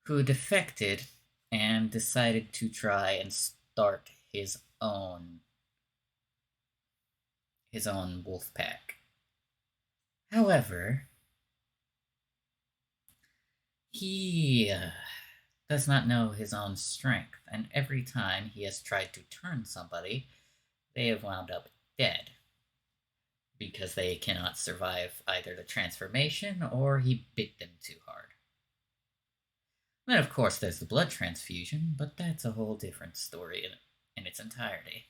who defected and decided to try and start his own wolf pack. However, he does not know his own strength, and every time he has tried to turn somebody, they have wound up dead because they cannot survive either the transformation or he bit them too hard. Then, of course, there's the blood transfusion, but that's a whole different story in its entirety.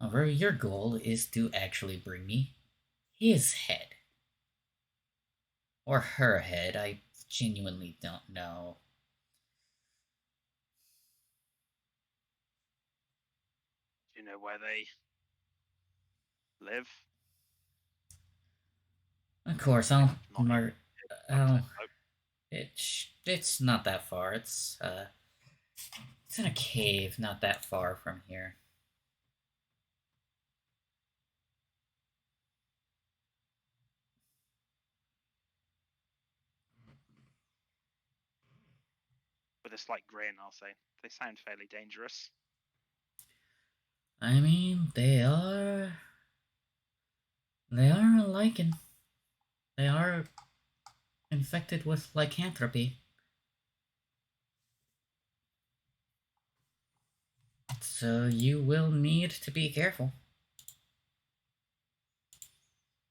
However, your goal is to actually bring me his head. Or her head. I genuinely don't know. Do you know where they live? Of course, If I'll not, mark. up to Oh, oh, it's not that far. It's in a cave, not that far from here. with a slight grin, I'll say they sound fairly dangerous. I mean, they are a lichen. They are infected with lycanthropy. So you will need to be careful.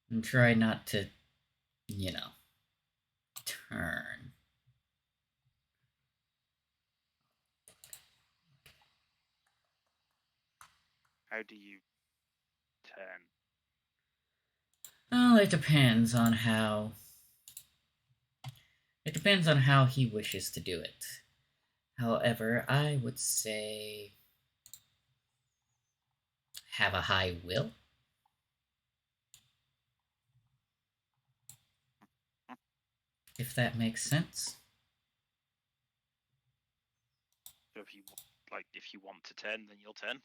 And try not to, you know, turn. How do you turn? Well, it depends on how. It depends on how he wishes to do it. However, I would say have a high will. If that makes sense. So if you want to turn, then you'll turn.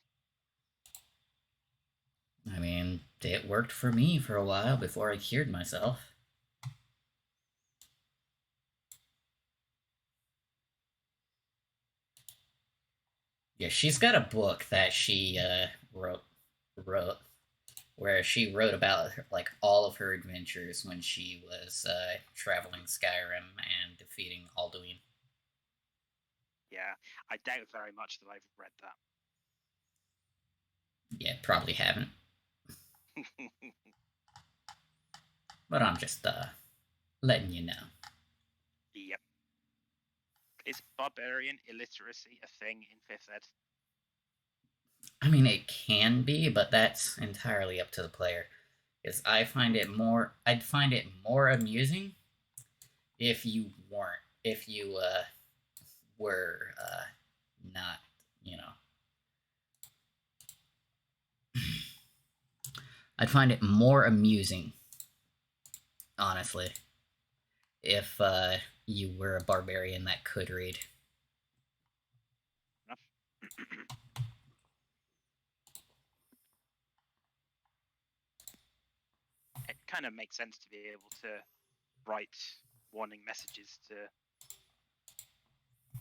I mean, it worked for me for a while before I cured myself. Yeah, she's got a book that she wrote where she wrote about like all of her adventures when she was traveling Skyrim and defeating Alduin. Yeah, I doubt very much that I've read that. Yeah, probably haven't, but I'm just letting you know. Yep. Is barbarian illiteracy a thing in 5th ed? I mean, it can be, but that's entirely up to the player. Because I'd find it more amusing if you weren't, if you were not, you know. I'd find it more amusing, honestly, if you were a barbarian that could read. It kind of makes sense to be able to write warning messages to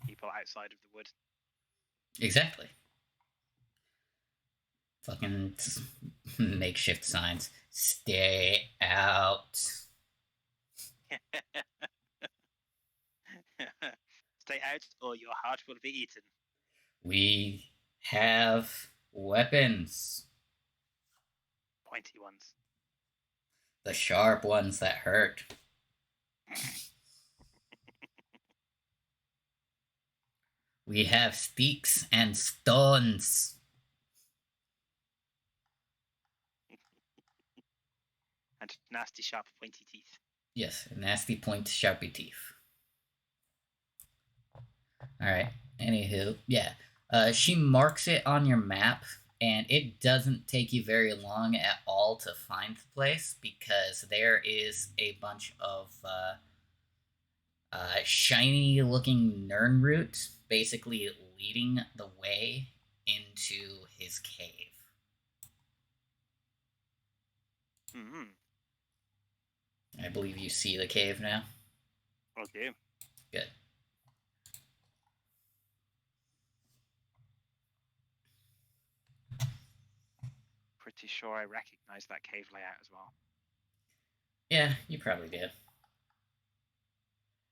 people outside of the wood. Exactly. Fucking makeshift signs. Stay out. Stay out or your heart will be eaten. We have weapons. Pointy ones. The sharp ones that hurt. We have sticks and stones. And nasty, sharp, pointy teeth. Yes, nasty point, sharpy teeth. Alright, anywho, yeah. She marks it on your map, and it doesn't take you very long at all to find the place because there is a bunch of shiny looking Nernroot basically leading the way into his cave. Mm-hmm. I believe you see the cave now. Okay. Good. Pretty sure I recognize that cave layout as well. Yeah, you probably do.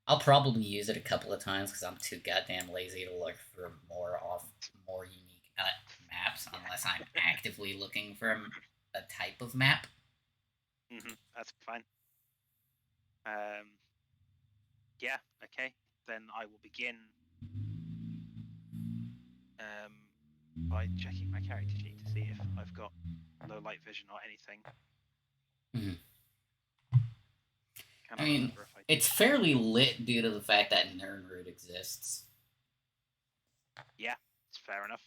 I'll probably use it a couple of times because I'm too goddamn lazy to look for more unique maps unless I'm actively looking for a type of map. Mm-hmm. That's fine. Yeah, okay. Then I will begin by checking my character sheet to see if I've got low light vision or anything. Mm-hmm. I Cannot mean, remember if I did. it's fairly lit due to the fact that Nernroot exists. Yeah, it's fair enough.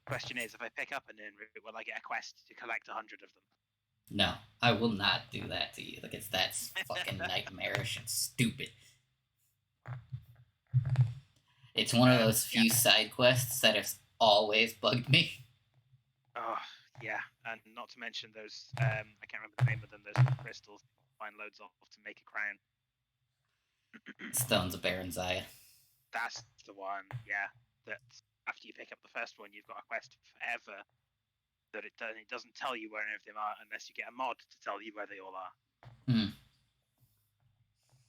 Question is, if I pick up a Nirnroot, will I get a quest to collect 100 of them? No, I will not do that to you. Like, that's fucking nightmarish and stupid. It's one of those few side quests that has always bugged me. Oh, yeah, and not to mention those, I can't remember the name of them, those crystals you find loads of to make a crown. Stones of Baronzaya. That's the one, yeah. That after you pick up the first one, you've got a quest forever that it doesn't tell you where any of them are unless you get a mod to tell you where they all are.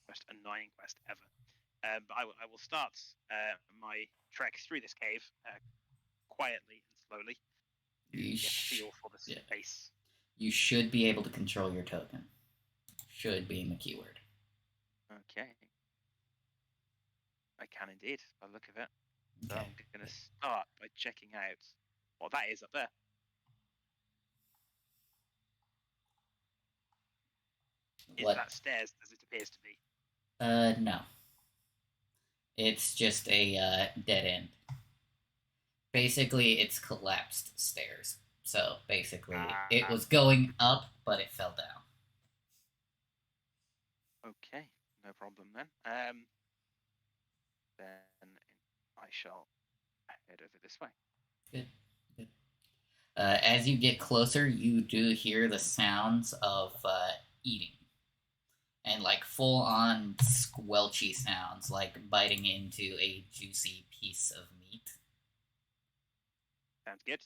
Most annoying quest ever. But I will start my trek through this cave quietly and slowly to get a feel for the space. You should be able to control your token. Should being the keyword. Okay. I can indeed, by the look of it. So I'm going to start by checking out what that is up there. Is that stairs as it appears to be? No. It's just a dead end. Basically, it's collapsed stairs. So basically, it was going up, but it fell down. Okay, no problem then. Then I shall head over this way. Good. As you get closer, you do hear the sounds of eating. And like full-on squelchy sounds, like biting into a juicy piece of meat. Sounds good.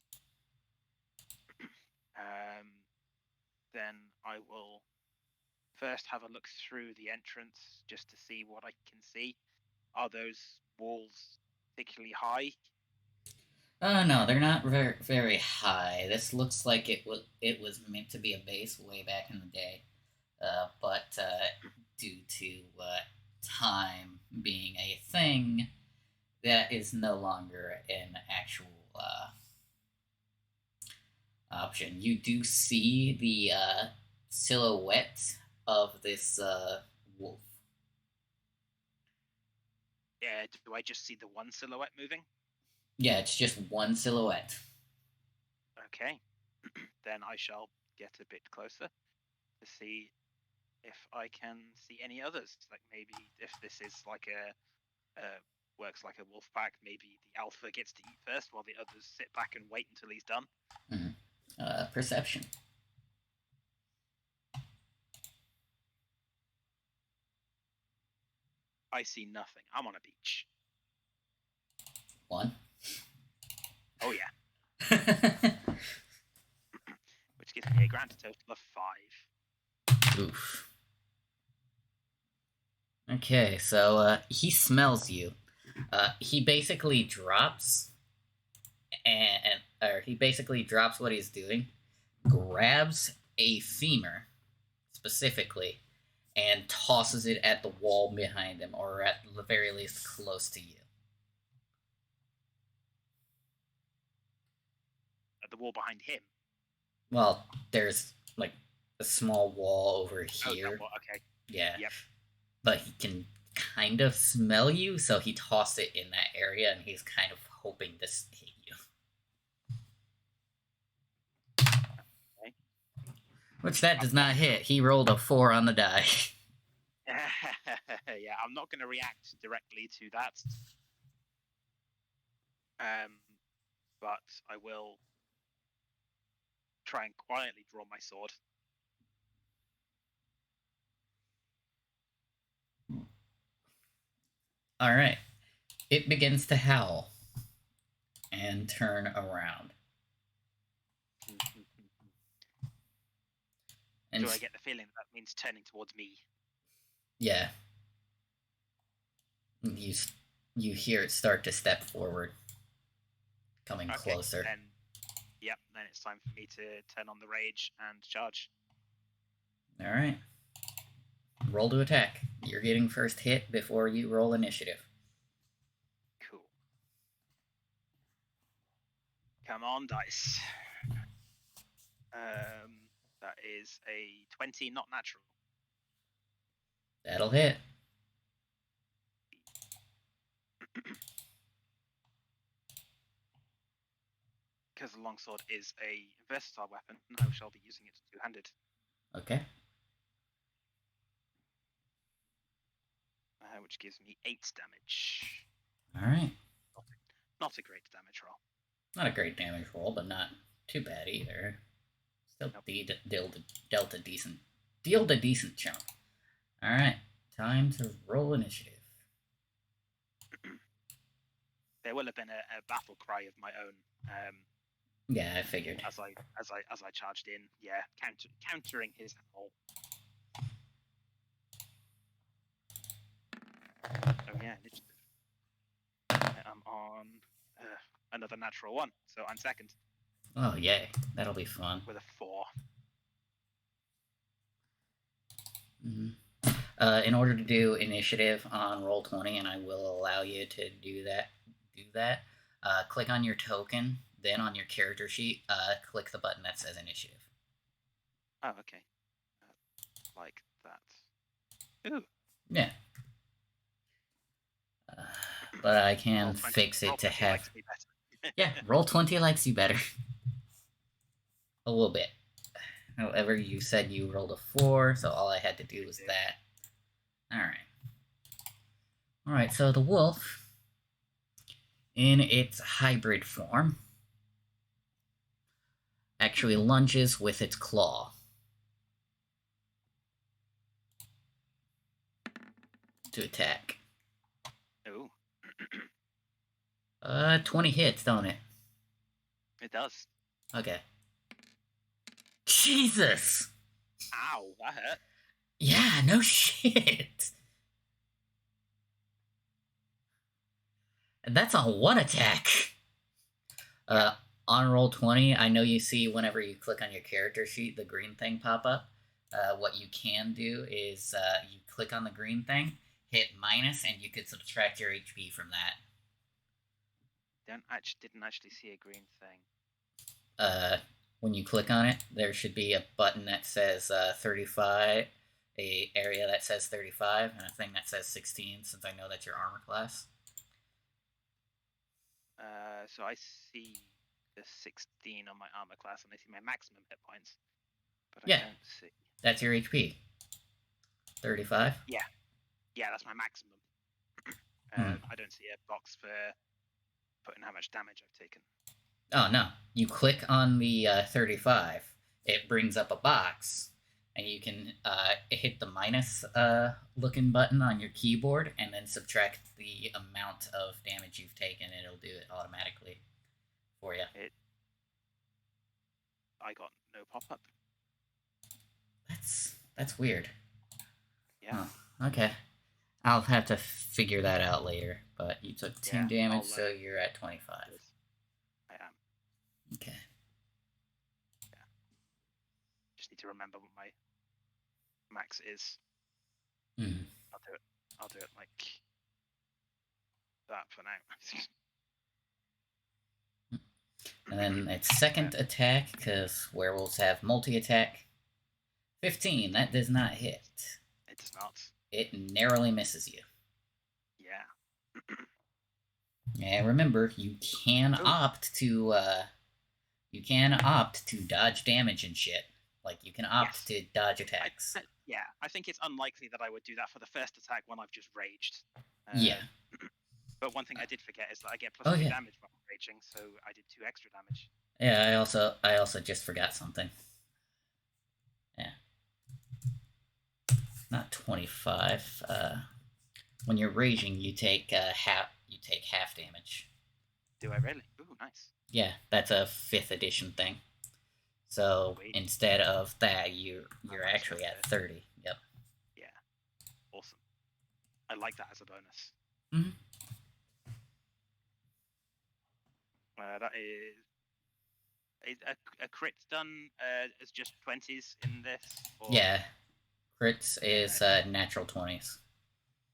Then I will first have a look through the entrance just to see what I can see. Are those walls particularly high? No, they're not very, very high. This looks like it was meant to be a base way back in the day, but due to time being a thing, that is no longer an actual option. You do see the silhouette of this wolf. Yeah, do I just see the one silhouette moving? Yeah, it's just one silhouette. Okay. Then I shall get a bit closer to see if I can see any others. Like maybe if this is like works like a wolf pack, maybe the alpha gets to eat first while the others sit back and wait until he's done. Perception. I see nothing. I'm on a beach. 1. Oh yeah. Which gives me a grand total of 5. Oof. Okay, so he smells you. He basically drops, he basically drops what he's doing, grabs a femur, specifically, and tosses it at the wall behind him, or at the very least close to you. At the wall behind him? Well, there's like a small wall over here. Oh, okay. Yeah. Yep. But he can kind of smell you, so he tossed it in that area, and he's kind of hoping to hit you. Okay. Which that does not hit. He rolled a 4 on the die. Yeah, I'm not going to react directly to that. But I will try and quietly draw my sword. Alright. It begins to howl and turn around. And do I get the feeling that means turning towards me? Yeah. You hear it start to step forward, coming closer. Then it's time for me to turn on the rage and charge. Alright. Roll to attack. You're getting first hit before you roll initiative. Cool. Come on, dice. That is a 20, not natural. That'll hit. Because the longsword is a versatile weapon, I shall be using it two-handed. Okay. Which gives me 8 damage. All right. Not a great damage roll. Not a great damage roll, but not too bad either. Still Nope. dealt a decent chunk. All right. Time to roll initiative. There will have been a battle cry of my own. Yeah, I figured. As I charged in, yeah, countering his howl. Oh yeah, initiative. I'm on another natural 1, so I'm second. Oh yay, that'll be fun. With a 4. Mm-hmm. In order to do initiative on Roll20, and I will allow you to do that. Click on your token, then on your character sheet, click the button that says initiative. Oh, okay. Like that. Ooh. Yeah. But I can fix it to have. Likes me better. Yeah, Roll20 likes you better. A little bit. However, you said you rolled a 4, so all I had to do was that. Alright, so the wolf, in its hybrid form, actually lunges with its claw. To attack. Ooh. 20 hits, don't it? It does. Okay. Jesus! Ow, that hurt. Yeah, no shit. And that's on one attack. On Roll20, I know you see whenever you click on your character sheet, the green thing pop up. What you can do is you click on the green thing, hit minus, and you could subtract your HP from that. Didn't actually see a green thing. When you click on it, there should be a button that says 35, a area that says 35, and a thing that says 16, since I know that's your armor class. So I see the 16 on my armor class, and I see my maximum hit points. But I don't see. That's your HP. 35? Yeah, that's my maximum. I don't see a box for putting how much damage I've taken. Oh, no. You click on the 35, it brings up a box, and you can hit the minus looking button on your keyboard and then subtract the amount of damage you've taken. It'll do it automatically for you. I got no pop-up. That's weird. Yeah. Oh, okay. I'll have to figure that out later, but you took 10 damage, so you're at 25. I am. Okay. Yeah. Just need to remember what my max is. Mm-hmm. I'll do it like that for now. And then its second attack, because werewolves have multi-attack. 15, that does not hit. It does not. It narrowly misses you. Yeah. And remember, you can opt to dodge damage and shit. Like, you can opt to dodge attacks. I think it's unlikely that I would do that for the first attack when I've just raged. Yeah. But one thing I did forget is that I get plus 2 damage when I'm raging, so I did 2 extra damage. Yeah, I also just forgot something. Yeah. Not 25. When you're raging, you take half damage. Do I really? Ooh, nice. Yeah, that's a 5th edition thing. So instead of that, you're actually at 30. Yep. Yeah. Awesome. I like that as a bonus. Mm-hmm. That is a crit done as just 20s in this? Or... Yeah. Crits is natural 20s.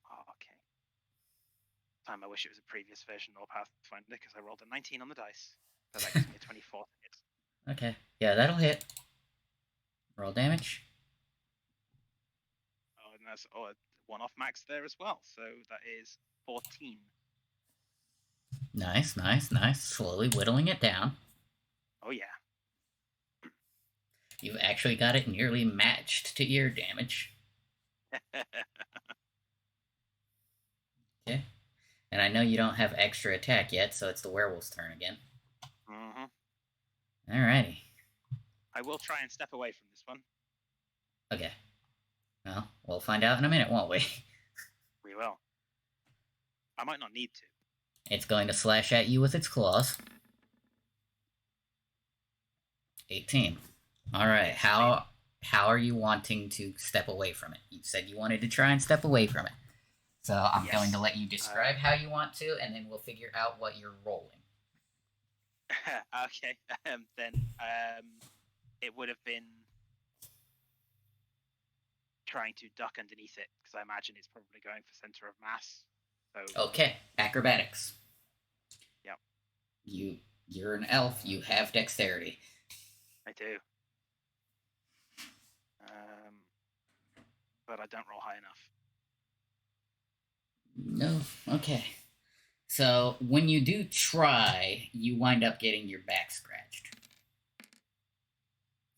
Oh, okay. I wish it was a previous version or Pathfinder, because I rolled a 19 on the dice. So that gives me a 24 hit. Okay. Yeah, that'll hit. Roll damage. Oh, and that's a one-off max there as well. So that is 14. Nice, nice, nice. Slowly whittling it down. Oh yeah. You've actually got it nearly matched to ear damage. Okay. And I know you don't have extra attack yet, so it's the werewolf's turn again. Mm-hmm. Alrighty. I will try and step away from this one. Okay. Well, we'll find out in a minute, won't we? We will. I might not need to. It's going to slash at you with its claws. 18. Alright, how are you wanting to step away from it? You said you wanted to try and step away from it. So I'm going to let you describe how you want to, and then we'll figure out what you're rolling. Okay. Then it would have been trying to duck underneath it, because I imagine it's probably going for center of mass. So Okay, acrobatics. Yep. You're an elf. You have dexterity. I do. But I don't roll high enough. No? Okay. So when you do try, you wind up getting your back scratched.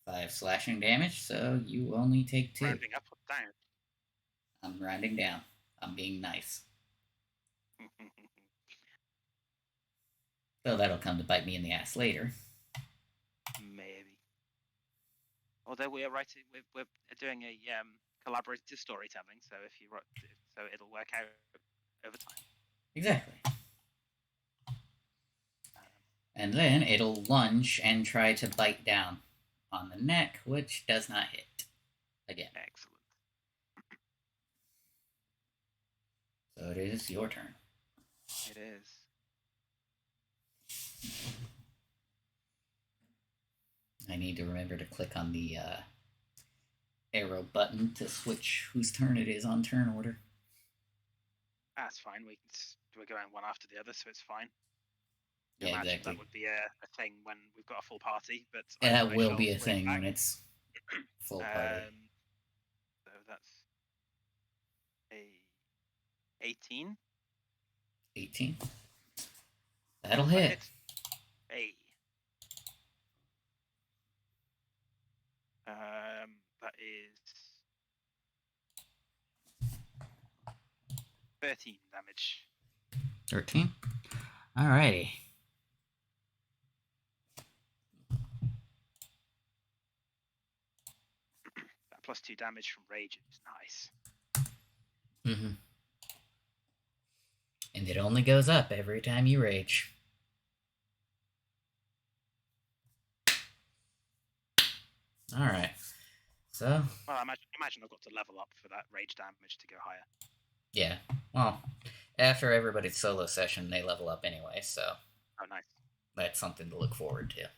5 slashing damage, so you only take 2. Rounding up or down? I'm rounding down. I'm being nice. So that'll come to bite me in the ass later. Maybe. Although we're doing a collaborative storytelling, so it'll work out over time. Exactly. And then it'll lunge and try to bite down on the neck, which does not hit. Again. Excellent. So it is your turn. It is. I need to remember to click on the arrow button to switch whose turn it is on turn order. That's fine. We're going one after the other, so it's fine. Yeah, exactly. That would be a thing when we've got a full party, but yeah, that will be a thing when it's full party. So that's a 18. 18. That'll hit. Hey. That is 13 damage. 13. Alrighty. That +2 damage from rage is nice. Mm-hmm. And it only goes up every time you rage. Alright. So. Well, I imagine I've got to level up for that rage damage to go higher. Yeah. Well, after everybody's solo session, they level up anyway, so. Oh, nice. That's something to look forward to.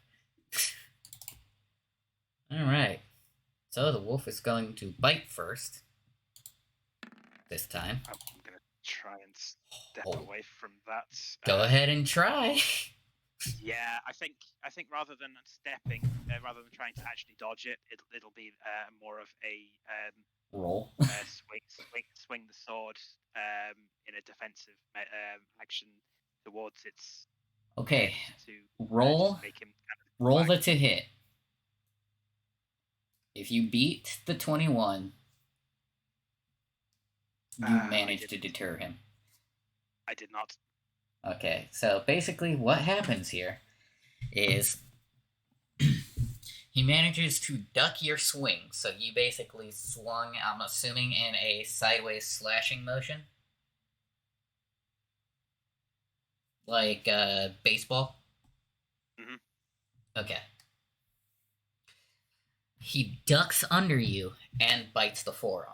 Alright. So the wolf is going to bite first. This time. I'm going to try and step away from that. Go ahead and try. Yeah, I think rather than stepping, rather than trying to actually dodge it, it'll be more of a roll. Swing the sword in a defensive action towards its. Okay. To roll. Make him roll the to hit. If you beat the 21, you manage to deter him. I did not. Okay, so basically what happens here is he manages to duck your swing. So you basically swung, I'm assuming, in a sideways slashing motion. Like baseball? Mm-hmm. Okay. He ducks under you and bites the forearm.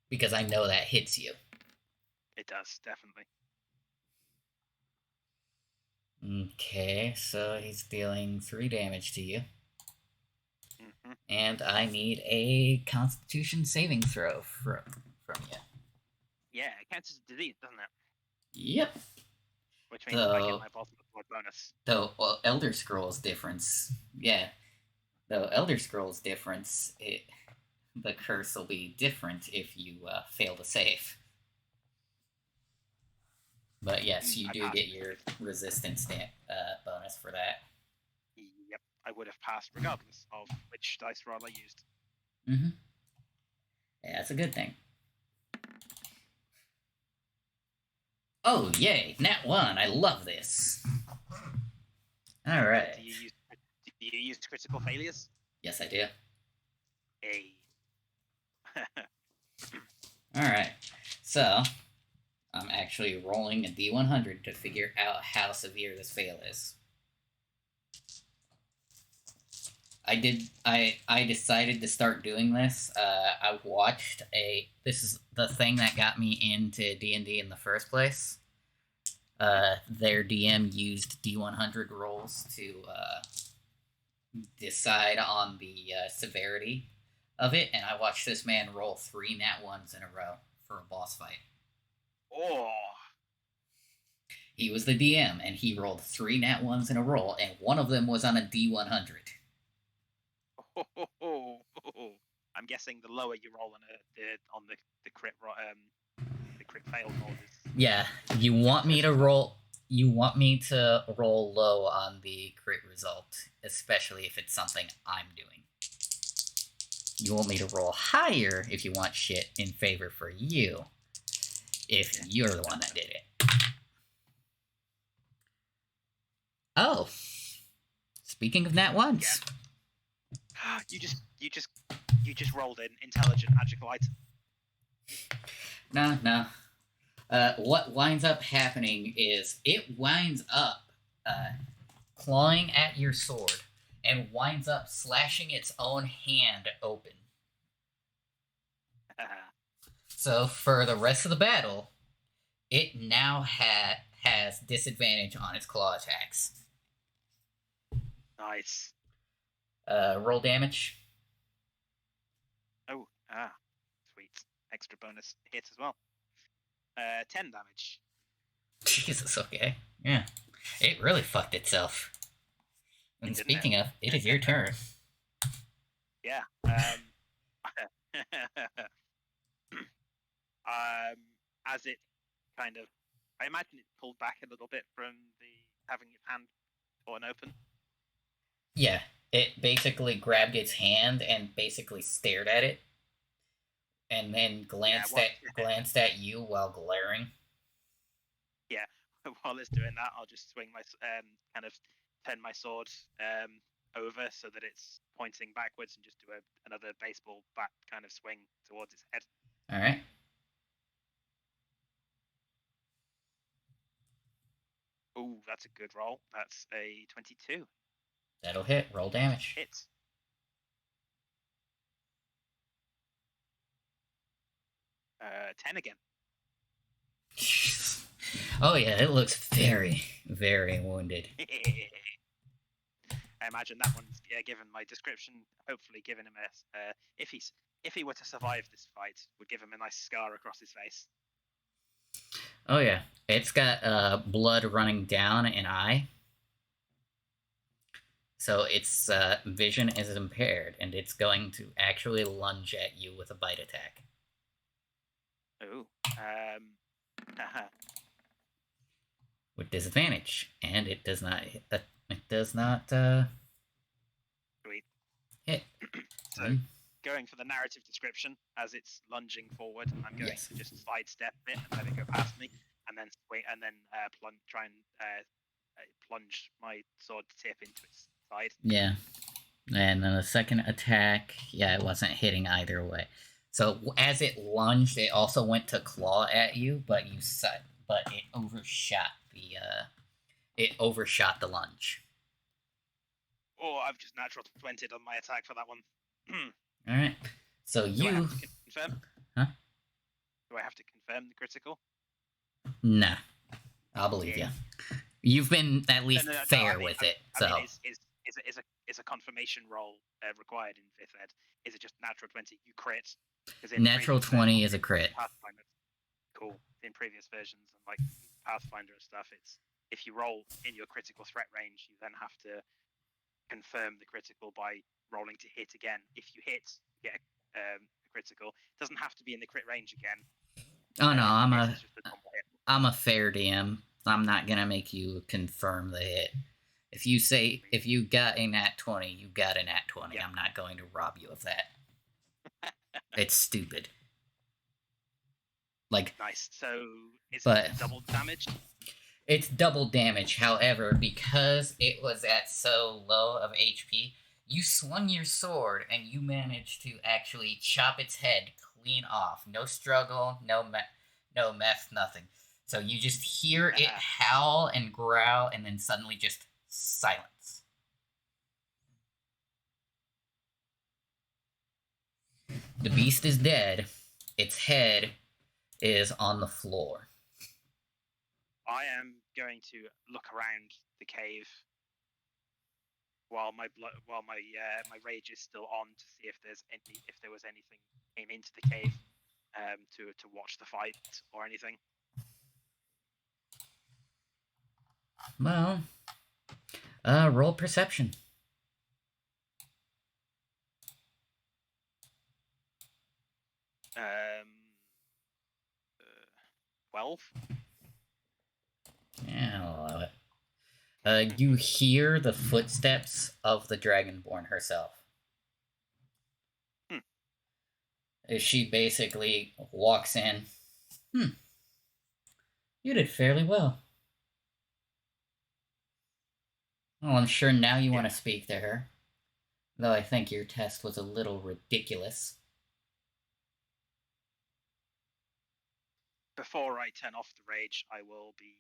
Because I know that hits you. It does, definitely. Okay, so he's dealing 3 damage to you. Mm-hmm. And I need a Constitution saving throw from you. Yeah, it counts as a disease, doesn't it? Yep. Which means I get my bottom of blood bonus. Though, well, Elder Scrolls difference, yeah. Though Elder Scrolls difference, the curse will be different if you fail to save. But yes, you do get your resistance bonus for that. Yep, I would have passed regardless of which dice roll I used. Mm-hmm. Yeah, that's a good thing. Oh, yay! Nat 1! I love this! Alright. Do you use critical failures? Yes, I do. Hey. Alright. So, I'm actually rolling a D100 to figure out how severe this fail is. I decided to start doing this. I watched this is the thing that got me into D&D in the first place. Their DM used D100 rolls to decide on the severity of it, and I watched this man roll 3 nat 1s in a row for a boss fight. Oh. He was the DM, and he rolled 3 nat 1s in a row, and one of them was on a D100. I'm guessing the lower you roll on the crit the crit fail roll is. Yeah, you want me to roll low on the crit result, especially if it's something I'm doing. You want me to roll higher if you want shit in favor for you, if you're the one that did it. Oh, speaking of nat 1s. Yeah. You just rolled an intelligent magical item. No. What winds up happening is it winds up clawing at your sword and winds up slashing its own hand open. So for the rest of the battle, it now has disadvantage on its claw attacks. Nice. Roll damage. Oh, sweet. Extra bonus hit as well. 10 damage. Jesus, okay. Yeah. It really fucked itself. And speaking of, it is your turn. Yeah. As it kind of, I imagine it pulled back a little bit from having its hand torn open. Yeah, it basically grabbed its hand and basically stared at it, and then glanced at you while glaring. Yeah, while it's doing that, I'll just swing my kind of turn my sword over so that it's pointing backwards and just do another baseball bat kind of swing towards its head. All right. Oh, that's a good roll. That's a 22. That'll hit. Roll damage. Hits. Uh, 10 again. Oh yeah, it looks very, very wounded. I imagine that one's given my description. Hopefully, given him if he were to survive this fight, would give him a nice scar across his face. Oh yeah, it's got blood running down an eye, so its vision is impaired, and it's going to actually lunge at you with a bite attack. Oh, with disadvantage, and it does not. Sweet. Hit. So, going for the narrative description as it's lunging forward, I'm going to just sidestep it and let it go past me, and then swing, and then try and plunge my sword tip into its side. Yeah, and then the second attack, it wasn't hitting either way. So as it lunged, it also went to claw at you, but it overshot the lunge. Oh, I've just natural 20'd on my attack for that one. All right. So Do I have to confirm? Huh? Do I have to confirm the critical? Nah, I'll believe you. You've been at least fair with it. Is a confirmation roll required in 5th ed? Is it just natural 20? You crit. Natural 20 is a crit. Pathfinder. Cool. In previous versions and like Pathfinder and stuff, it's if you roll in your critical threat range, you then have to confirm the critical by rolling to hit again. If you hit, you get a critical. It doesn't have to be in the crit range again. Oh no, If you miss, it's just a normal hit. I'm a fair DM. I'm not gonna make you confirm the hit. If you got a nat 20, you got a nat 20. Yeah. I'm not going to rob you of that. It's stupid. Like, nice. So is but it double damage? it's double damage. However, because it was at so low of HP, you swung your sword and you managed to actually chop its head clean off. No struggle, no mess, nothing. So you just hear it howl and growl, and then suddenly just silence. The beast is dead. Its head is on the floor. I am going to look around the cave while my rage is still on to see if there was anything came into the cave to watch the fight or anything. Well, roll perception. 12. Yeah, I'll allow it. You hear the footsteps of the Dragonborn herself. She basically walks in. You did fairly well. Well, I'm sure now you want to speak to her. Though I think your test was a little ridiculous. Before I turn off the rage, I will be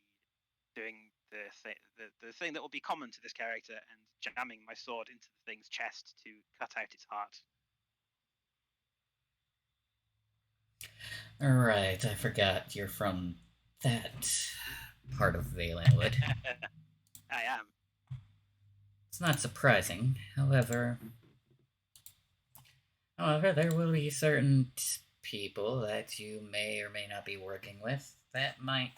doing the thing that will be common to this character and jamming my sword into the thing's chest to cut out its heart. Alright, I forgot you're from that part of Valenwood. I am. It's not surprising. However, there will be certain people that you may or may not be working with that might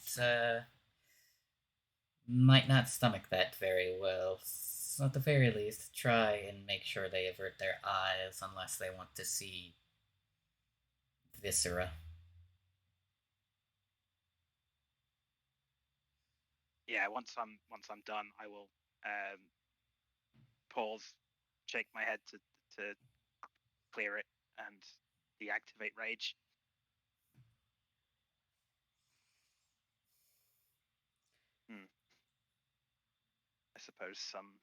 not stomach that very well. So at the very least, try and make sure they avert their eyes unless they want to see viscera. Yeah, once I'm done, I will pause, shake my head to clear it, and deactivate rage. I suppose some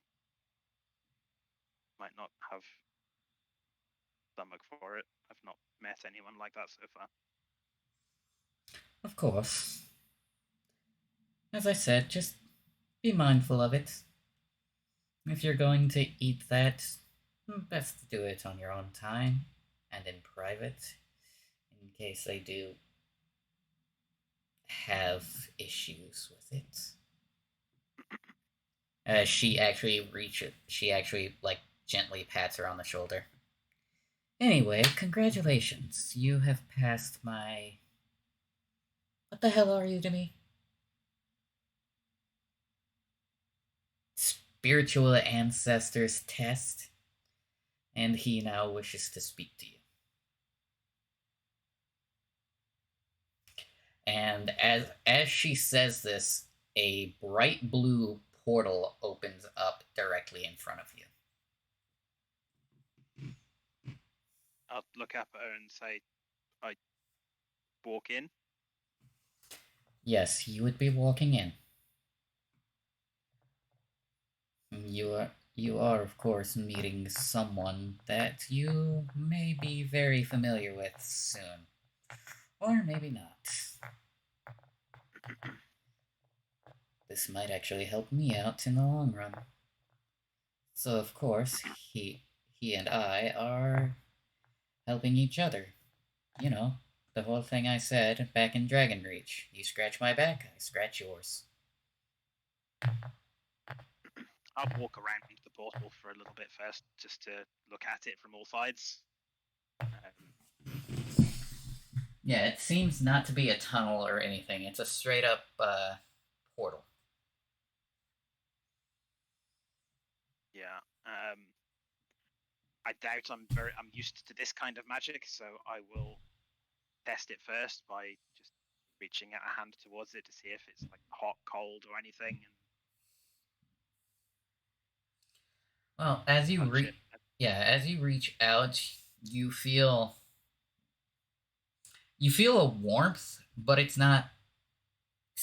might not have stomach for it. I've not met anyone like that so far. Of course. As I said, just be mindful of it. If you're going to eat that, best to do it on your own time and in private, in case they do have issues with it. She actually gently pats her on the shoulder. Anyway, congratulations. You have passed my... What the hell are you to me? Spiritual ancestors test. And he now wishes to speak to you. And as she says this, a bright blue portal opens up directly in front of you. I'll look up at her and say, I walk in? Yes, you would be walking in. You are, of course, meeting someone that you may be very familiar with soon. Or maybe not. This might actually help me out in the long run. So, of course, he and I are helping each other. You know, the whole thing I said back in Dragon Reach. You scratch my back, I scratch yours. I'll walk around the portal for a little bit first, just to look at it from all sides. Yeah, it seems not to be a tunnel or anything. It's a straight up portal. I doubt I'm used to this kind of magic, so I will test it first by just reaching out a hand towards it to see if it's like hot, cold, or anything, and Well, as you punch it. as you reach out, you feel you feel a warmth, but it's not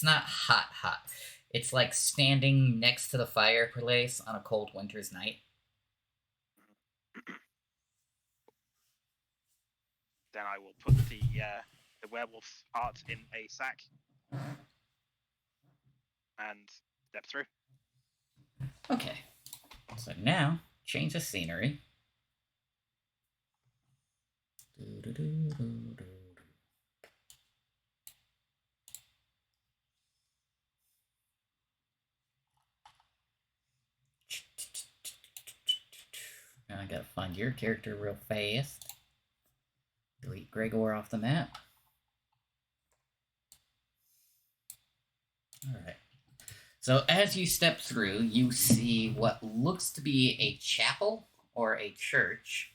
hot hot. It's like standing next to the fireplace on a cold winter's night. Then I will put the werewolf heart in a sack and step through. Okay. So now, change the scenery. Now I gotta find your character real fast. Delete Gregor off the map. Alright. So as you step through, you see what looks to be a chapel or a church.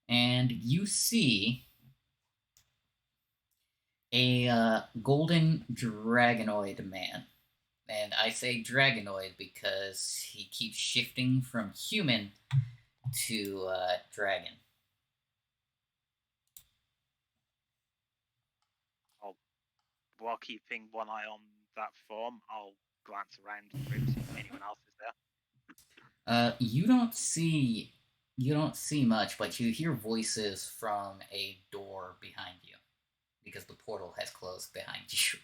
And you see a golden dragonoid man. And I say dragonoid because he keeps shifting from human to dragon. While keeping one eye on that form, I'll glance around the room, see if anyone else is there. You don't see much, but you hear voices from a door behind you because the portal has closed behind you.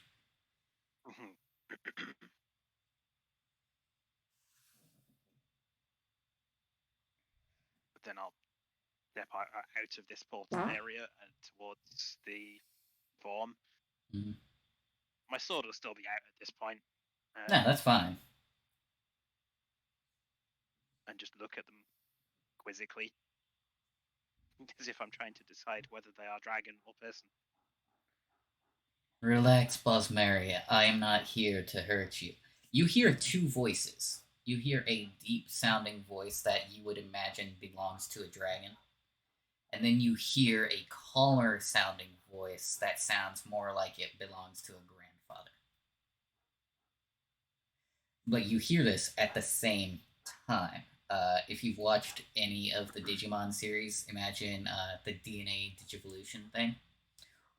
But then I'll step out of this portal area and towards the form. Mm-hmm. My sword will still be out at this point. No, that's fine. And just look at them quizzically, as if I'm trying to decide whether they are dragon or person. Relax, Bosmaria. I am not here to hurt you. You hear two voices. You hear a deep sounding voice that you would imagine belongs to a dragon. And then you hear a calmer sounding voice that sounds more like it belongs to a grandfather. But you hear this at the same time. If you've watched any of the Digimon series, imagine the DNA Digivolution thing,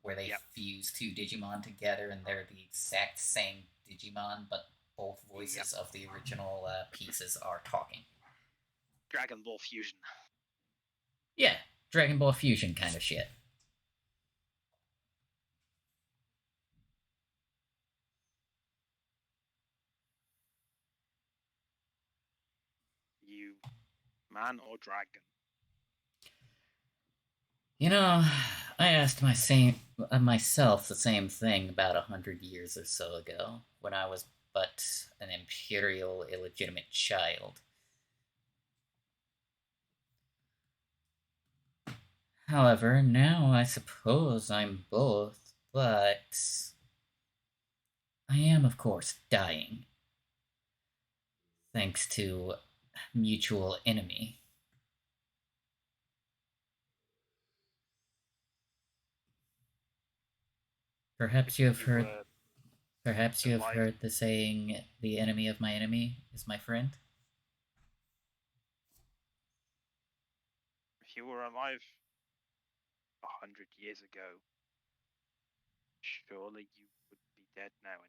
where they fuse two Digimon together and they're the exact same Digimon, but both voices of the original pieces are talking. Dragon Ball Fusion. Yeah, Dragon Ball Fusion kind of shit. You man or dragon? You know, I asked myself the same thing about 100 years or so ago, when I was but an imperial illegitimate child. However, now I suppose I'm both, but I am, of course, dying. Thanks to mutual enemy. Perhaps you have heard the saying, the enemy of my enemy is my friend? If you were alive 100 years ago, surely you would be dead now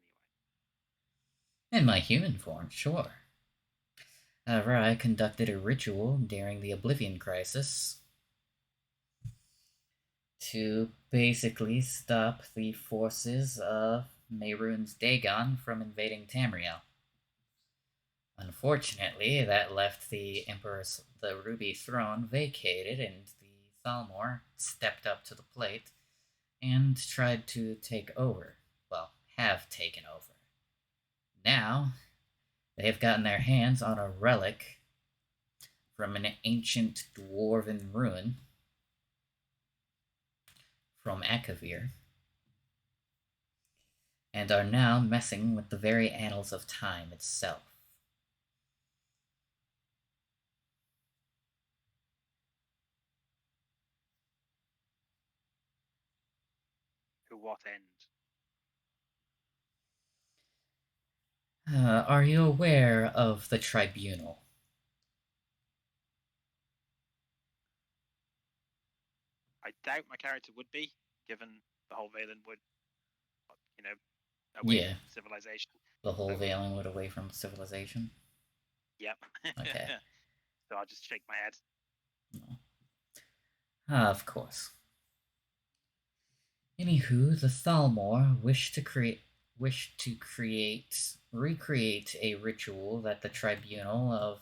anyway. In my human form, sure. However, I conducted a ritual during the Oblivion Crisis to basically stop the forces of Mehrunes Dagon from invading Tamriel. Unfortunately, that left the Ruby Throne vacated, and the Thalmor stepped up to the plate and tried to take over. Well, have taken over. Now, they have gotten their hands on a relic from an ancient dwarven ruin from Akavir, and are now messing with the very annals of time itself. what end? Are you aware of the tribunal? I doubt my character would be, given the whole Valen would, you know, away Yeah, from civilization. the whole So, Valen would away from civilization. yep. Okay. So I'll just shake my head. No. Of course. Anywho, the Thalmor recreate a ritual that the Tribunal of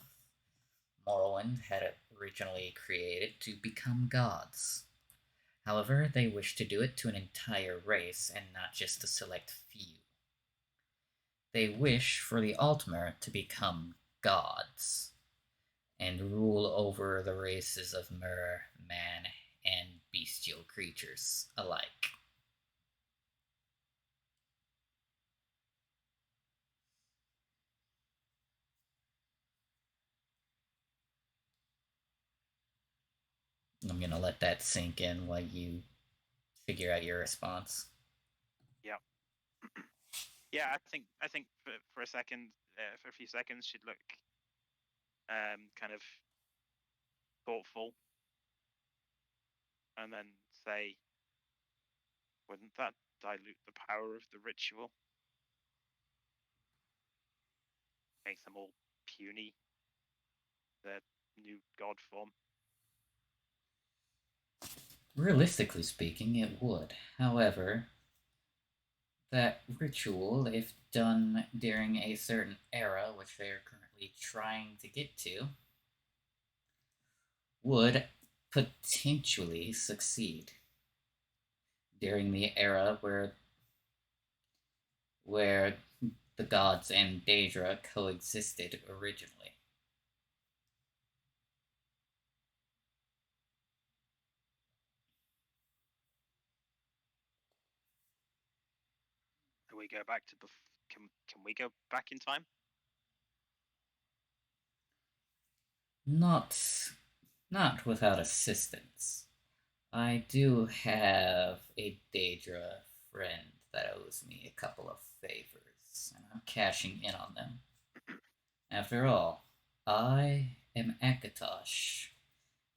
Morrowind had originally created to become gods. However, they wish to do it to an entire race and not just a select few. They wish for the Altmer to become gods and rule over the races of mer, man, and bestial creatures alike. I'm gonna let that sink in while you figure out your response. Yep. Yeah, I think for a second, for a few seconds, she'd look kind of thoughtful, and then say, "Wouldn't that dilute the power of the ritual? Make them all puny, their new god form?" Realistically speaking, it would. However, that ritual, if done during a certain era, which they are currently trying to get to, would potentially succeed during the era where the gods and Daedra coexisted originally. Can we go back to can we go back in time? Not not without assistance. I do have a Daedra friend that owes me a couple of favors, and I'm cashing in on them. After all, I am Akatosh,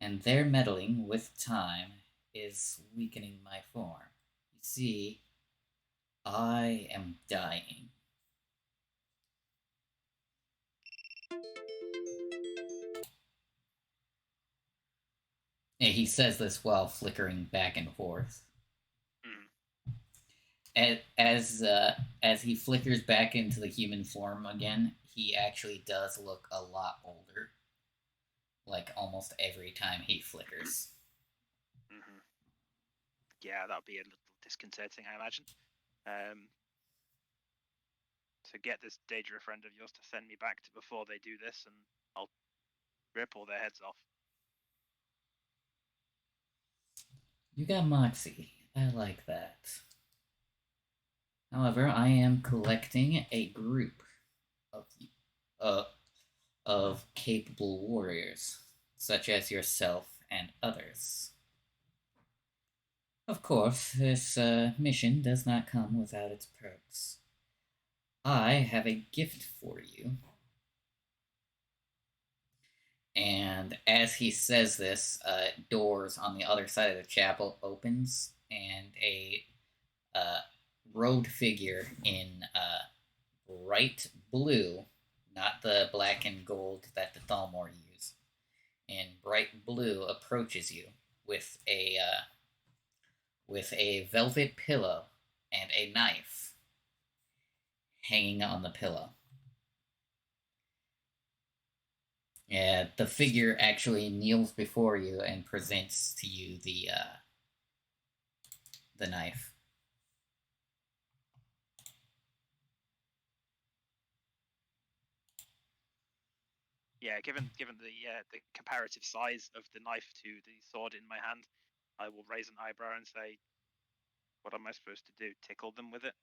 and their meddling with time is weakening my form. You see, I am dying. And he says this while flickering back and forth. Mm. As he flickers back into the human form again, he actually does look a lot older. Like almost every time he flickers. Mm-hmm. Yeah, that would be a little disconcerting, I imagine. Um, to get this Daedra friend of yours to send me back to before they do this, and I'll rip all their heads off. You got Moxie. I like that. However, I am collecting a group of uh, of capable warriors, such as yourself and others. Of course, this mission does not come without its perks. I have a gift for you. And as he says this, doors on the other side of the chapel opens, and a uh, robed figure in bright blue, not the black and gold that the Thalmor use, in bright blue approaches you with a velvet pillow and a knife hanging on the pillow. Yeah, the figure actually kneels before you and presents to you the knife. Yeah, given the comparative size of the knife to the sword in my hand, I will raise an eyebrow and say, "What am I supposed to do? Tickle them with it?"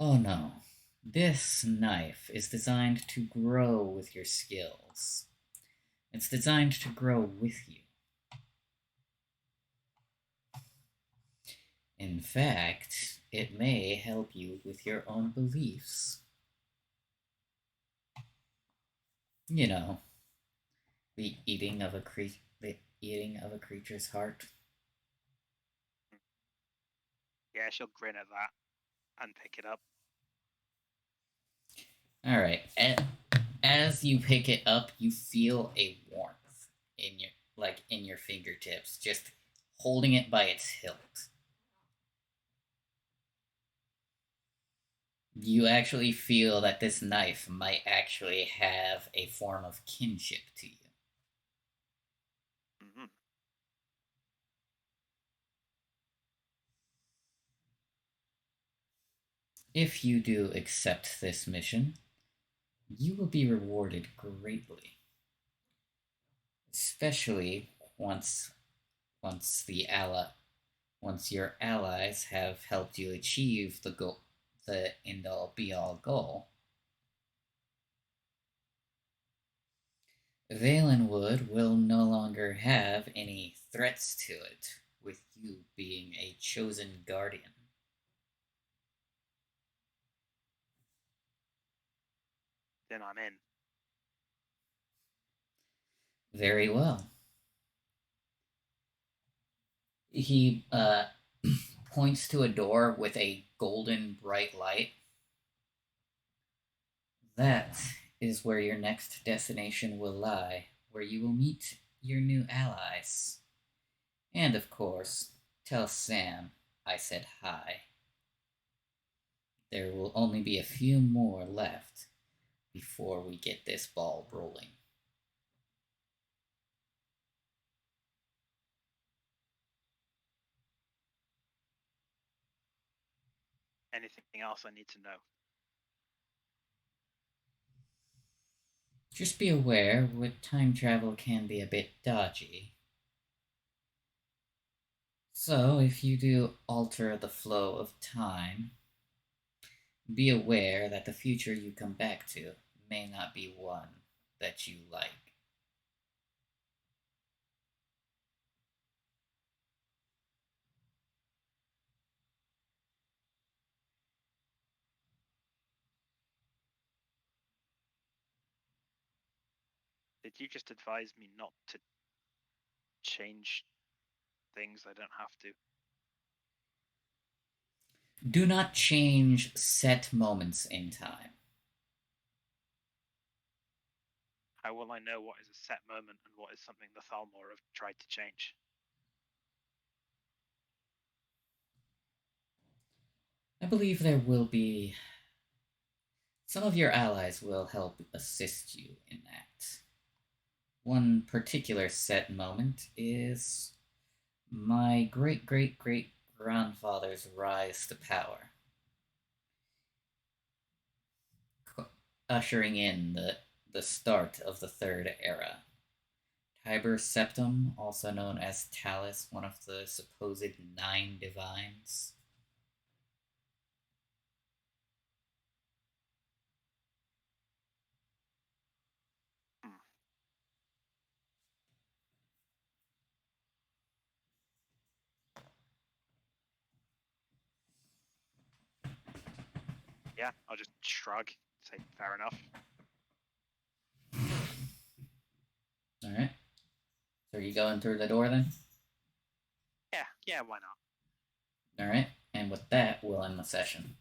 Oh no. This knife is designed to grow with your skills. It's designed to grow with you. In fact, it may help you with your own beliefs. You know, the eating of a creature's heart. Yeah, she'll grin at that and pick it up. All right. As you pick it up, you feel a warmth in your fingertips, just holding it by its hilt. You actually feel that this knife might actually have a form of kinship to you. Mm-hmm. If you do accept this mission, you will be rewarded greatly, especially once once the ally once your allies have helped you achieve the end all be all goal. Valenwood will no longer have any threats to it, with you being a chosen guardian. Then I'm in. Very well. He points to a door with a golden bright light. That is where your next destination will lie, where you will meet your new allies. And of course, tell Sam I said hi. There will only be a few more left before we get this ball rolling. Anything else I need to know? Just be aware with time travel can be a bit dodgy. So, if you do alter the flow of time, be aware that the future you come back to may not be one that you like. Did you just advise me not to change things I don't have to? Do not change set moments in time. How will I know what is a set moment and what is something the Thalmor have tried to change? I believe there will be. Some of your allies will help assist you in that. One particular set moment is my great great great grandfather's rise to power, ushering in the start of the Third Era. Tiber Septum, also known as Talus, one of the supposed nine divines. Hmm. Yeah, I'll just shrug, say fair enough. All right. So are you going through the door then? Yeah, why not? All right. And with that, we'll end the session.